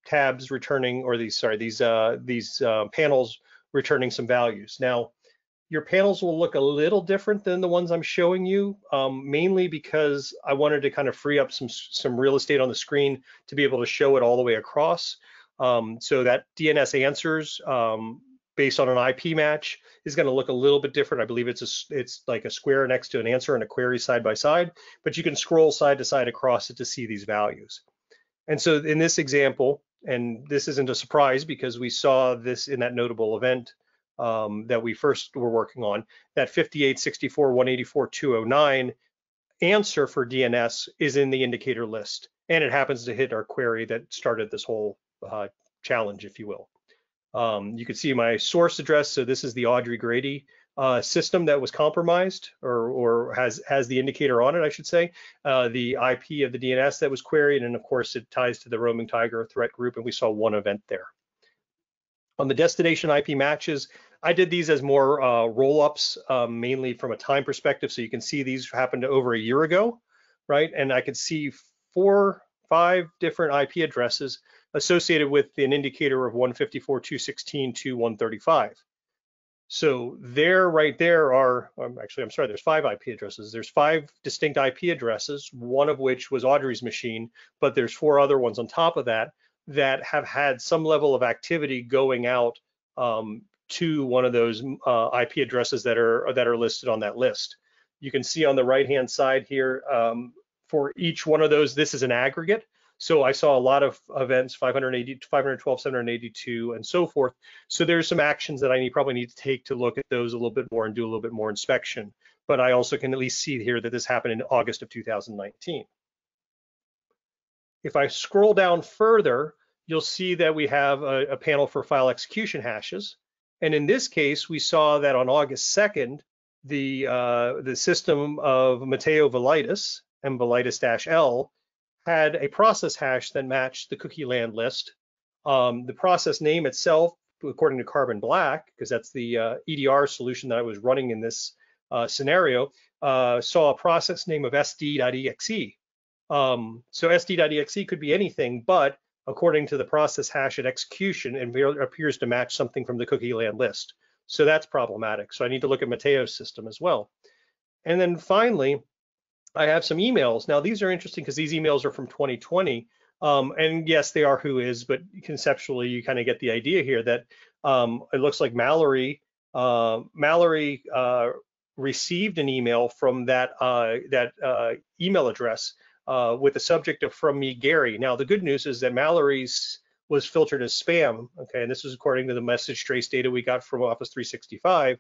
tabs returning, or these panels returning some values. Now your panels will look a little different than the ones I'm showing you, mainly because I wanted to kind of free up some real estate on the screen to be able to show it all the way across. So that DNS answers based on an IP match is going to look a little bit different. I believe it's like a square next to an answer and a query side by side, but you can scroll side to side across it to see these values. And so in this example, and this isn't a surprise because we saw this in that notable event that we first were working on, that 58.64.184.209 answer for DNS is in the indicator list, and it happens to hit our query that started this whole challenge, if you will. You can see my source address. So this is the Audrey Grady system that was compromised, or has the indicator on it, I should say. The IP of the DNS that was queried, and of course it ties to the roaming tiger threat group, and we saw one event there. On the destination IP matches, I did these as more roll-ups, mainly from a time perspective. So you can see these happened over a year ago, right? And I could see 4, 5 different IP addresses associated with an indicator of 154.216.2.135. So there, right there are, actually, I'm sorry, there's 5 IP addresses. There's 5 distinct IP addresses, one of which was Audrey's machine, but there's 4 other ones on top of that that have had some level of activity going out to one of those IP addresses that are listed on that list. You can see on the right-hand side here, for each one of those, this is an aggregate. So I saw a lot of events, 580, 512, 782, and so forth. So there's some actions that I probably need to take to look at those a little bit more and do a little bit more inspection. But I also can at least see here that this happened in August of 2019. If I scroll down further, you'll see that we have a panel for file execution hashes. And in this case, we saw that on August 2nd, the system of Matteo Velitis, and Velitis-L, had a process hash that matched the cookie land list. The process name itself, according to Carbon Black, because that's the EDR solution that I was running in this scenario, saw a process name of sd.exe. So sd.exe could be anything, but according to the process hash at execution, it appears to match something from the cookie land list. So that's problematic. So I need to look at Matteo's system as well. And then finally, I have some emails. Now, these are interesting because these emails are from 2020. And yes, they are who is, but conceptually, you kind of get the idea here that it looks like Mallory received an email from that email address with the subject of "from me, Gary." Now, the good news is that Mallory's was filtered as spam. Okay, and this is according to the message trace data we got from Office 365.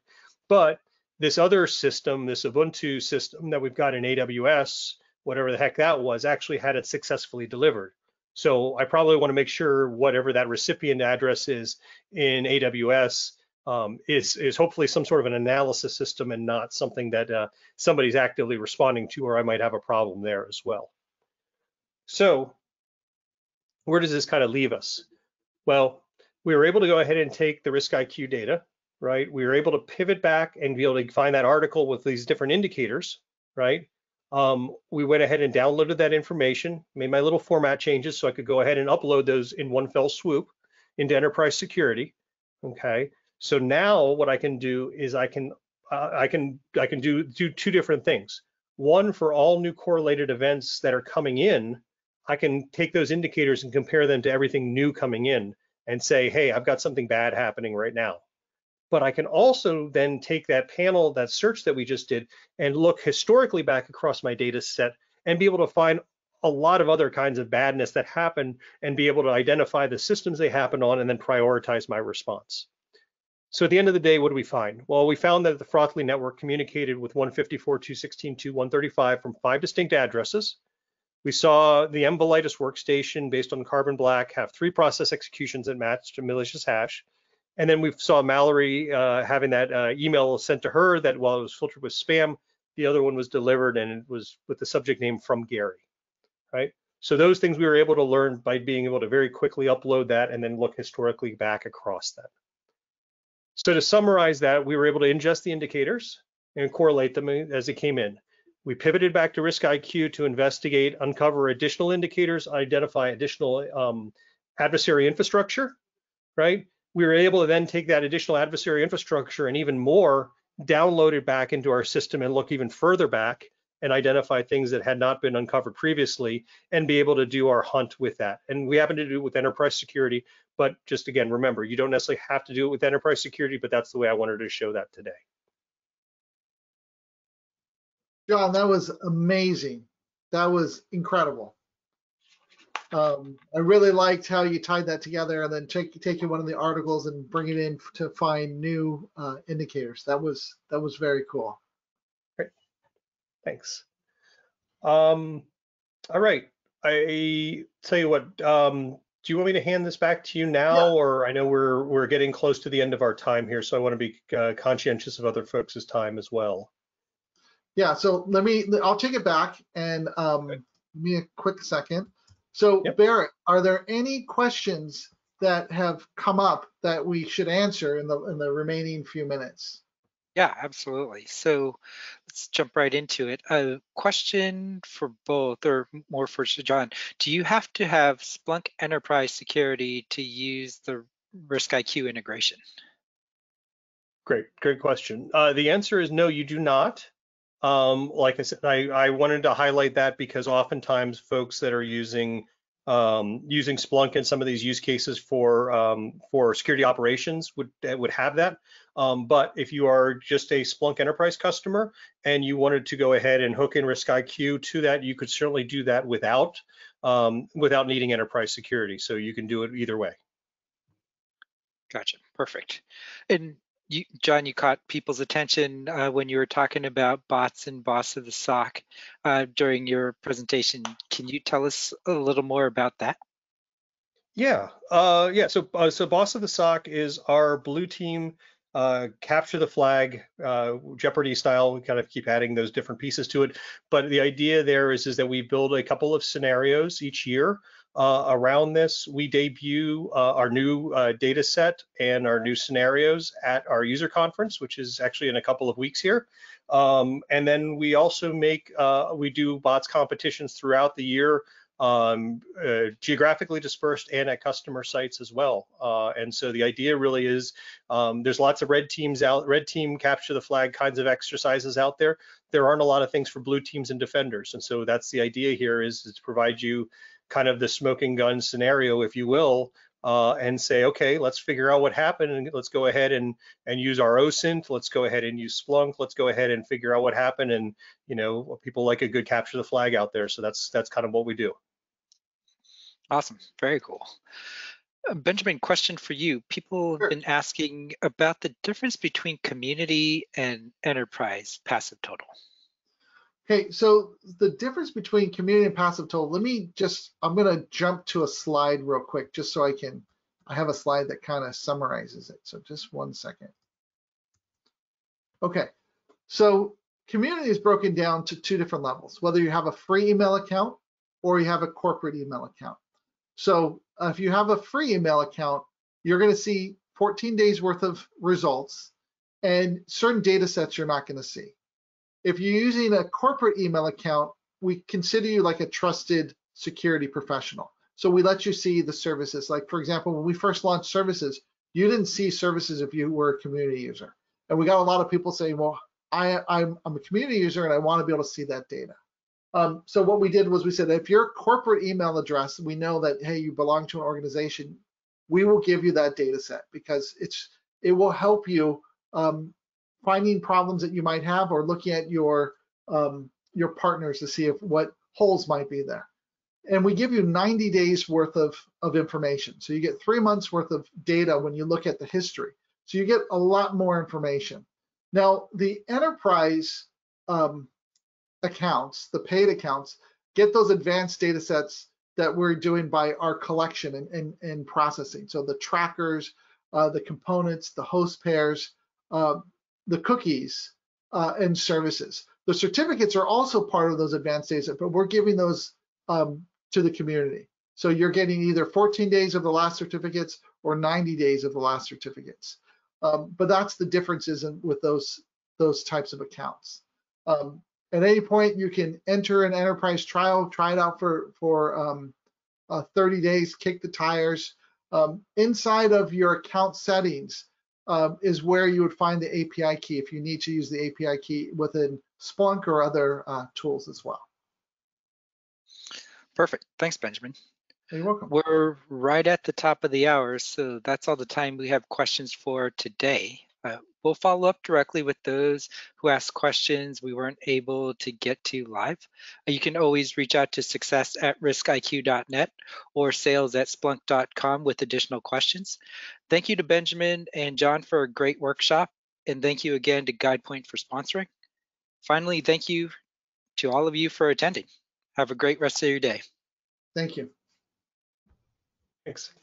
But this other system, this Ubuntu system that we've got in AWS, whatever the heck that was, actually had it successfully delivered. So I probably want to make sure whatever that recipient address is in AWS is hopefully some sort of an analysis system and not something that somebody's actively responding to, or I might have a problem there as well. So where does this kind of leave us? Well, we were able to go ahead and take the RIskIQ data, right? We were able to pivot back and be able to find that article with these different indicators, right? We went ahead and downloaded that information, made my little format changes so I could go ahead and upload those in one fell swoop into enterprise security. Okay, so now what I can do is I can do 2 different things. One, for all new correlated events that are coming in, I can take those indicators and compare them to everything new coming in and say, hey, I've got something bad happening right now. But I can also then take that panel, that search that we just did, and look historically back across my data set and be able to find a lot of other kinds of badness that happen and be able to identify the systems they happen on and then prioritize my response. So at the end of the day, what do we find? Well, we found that the Frothley network communicated with 154.216.2.135 from 5 distinct addresses. We saw the Velitis workstation based on Carbon Black have 3 process executions that matched a malicious hash. And then we saw Mallory having that email sent to her that while it was filtered with spam, the other one was delivered and it was with the subject name "from Gary," right? So those things we were able to learn by being able to very quickly upload that and then look historically back across that. So to summarize that, we were able to ingest the indicators and correlate them as they came in. We pivoted back to RIskIQ to investigate, uncover additional indicators, identify additional adversary infrastructure, right? We were able to then take that additional adversary infrastructure and even more, download it back into our system and look even further back and identify things that had not been uncovered previously and be able to do our hunt with that. And we happen to do it with enterprise security, but just again, remember, you don't necessarily have to do it with enterprise security, but that's the way I wanted to show that today. John, that was amazing. That was incredible. I really liked how you tied that together and then taking one of the articles and bring it in to find new indicators. That was very cool. Great, thanks. All right, I tell you what. Do you want me to hand this back to you now, Yeah. or I know we're getting close to the end of our time here, so I want to be conscientious of other folks' time as well. Yeah. So I'll take it back and give me a quick second. So Yep. Barrett, are there any questions that have come up that we should answer in the remaining few minutes? Yeah, absolutely. So let's jump right into it. A question for both, or more for John. Do you have to have Splunk Enterprise Security to use the RIskIQ integration? Great question. The answer is no, you do not. Like I said, I wanted to highlight that because oftentimes folks that are using Splunk in some of these use cases for security operations would have that. But if you are just a Splunk Enterprise customer and you wanted to go ahead and hook in RIskIQ to that, you could certainly do that without needing enterprise security. So you can do it either way. Gotcha, perfect. And John, you caught people's attention when you were talking about bots and boss of the SOC during your presentation. Can you tell us a little more about that? Yeah, So boss of the SOC is our blue team capture the flag Jeopardy style. We kind of keep adding those different pieces to it, but the idea there is that we build a couple of scenarios each year around this. We debut our new data set and our new scenarios at our user conference, which is actually in a couple of weeks here. And then we also we do bots competitions throughout the year, geographically dispersed and at customer sites as well. And so the idea really is there's lots of red team capture the flag kinds of exercises out there. There aren't a lot of things for blue teams and defenders. And so that's the idea here is to provide you kind of the smoking gun scenario, if you will, and say, okay, let's figure out what happened and let's go ahead and use our OSINT. Let's go ahead and use Splunk. Let's go ahead and figure out what happened. And, you know, people like a good capture the flag out there. So that's kind of what we do. Awesome, very cool. Benjamin, question for you. People have been asking about the difference between community and enterprise passive total. Okay, so the difference between community and passive total, I'm gonna jump to a slide real quick just so I have a slide that kind of summarizes it. So just one second. Okay, so community is broken down to two different levels, whether you have a free email account or you have a corporate email account. So if you have a free email account, you're gonna see 14 days worth of results and certain data sets you're not gonna see. If you're using a corporate email account, we consider you like a trusted security professional. So we let you see the services. Like, for example, when we first launched services, you didn't see services if you were a community user. And we got a lot of people saying, well, I'm a community user and I want to be able to see that data. So what we did was we said, if your corporate email address, we know that, hey, you belong to an organization, we will give you that data set because it will help you finding problems that you might have or looking at your partners to see what holes might be there. And we give you 90 days worth of information. So you get 3 months worth of data when you look at the history. So you get a lot more information. Now, the enterprise accounts, the paid accounts, get those advanced data sets that we're doing by our collection and processing. So the trackers, the components, the host pairs, the cookies and services. The certificates are also part of those advanced data, but we're giving those to the community. So you're getting either 14 days of the last certificates or 90 days of the last certificates. But that's the differences with those types of accounts. At any point, you can enter an enterprise trial, try it out for 30 days, kick the tires. Inside of your account settings, is where you would find the API key if you need to use the API key within Splunk or other tools as well. Perfect. Thanks, Benjamin. You're welcome. We're right at the top of the hour, so that's all the time we have questions for today. We'll follow up directly with those who asked questions we weren't able to get to live. You can always reach out to success@riskiq.net or sales@splunk.com with additional questions. Thank you to Benjamin and John for a great workshop, and thank you again to GuidePoint for sponsoring. Finally, thank you to all of you for attending. Have a great rest of your day. Thank you. Thanks.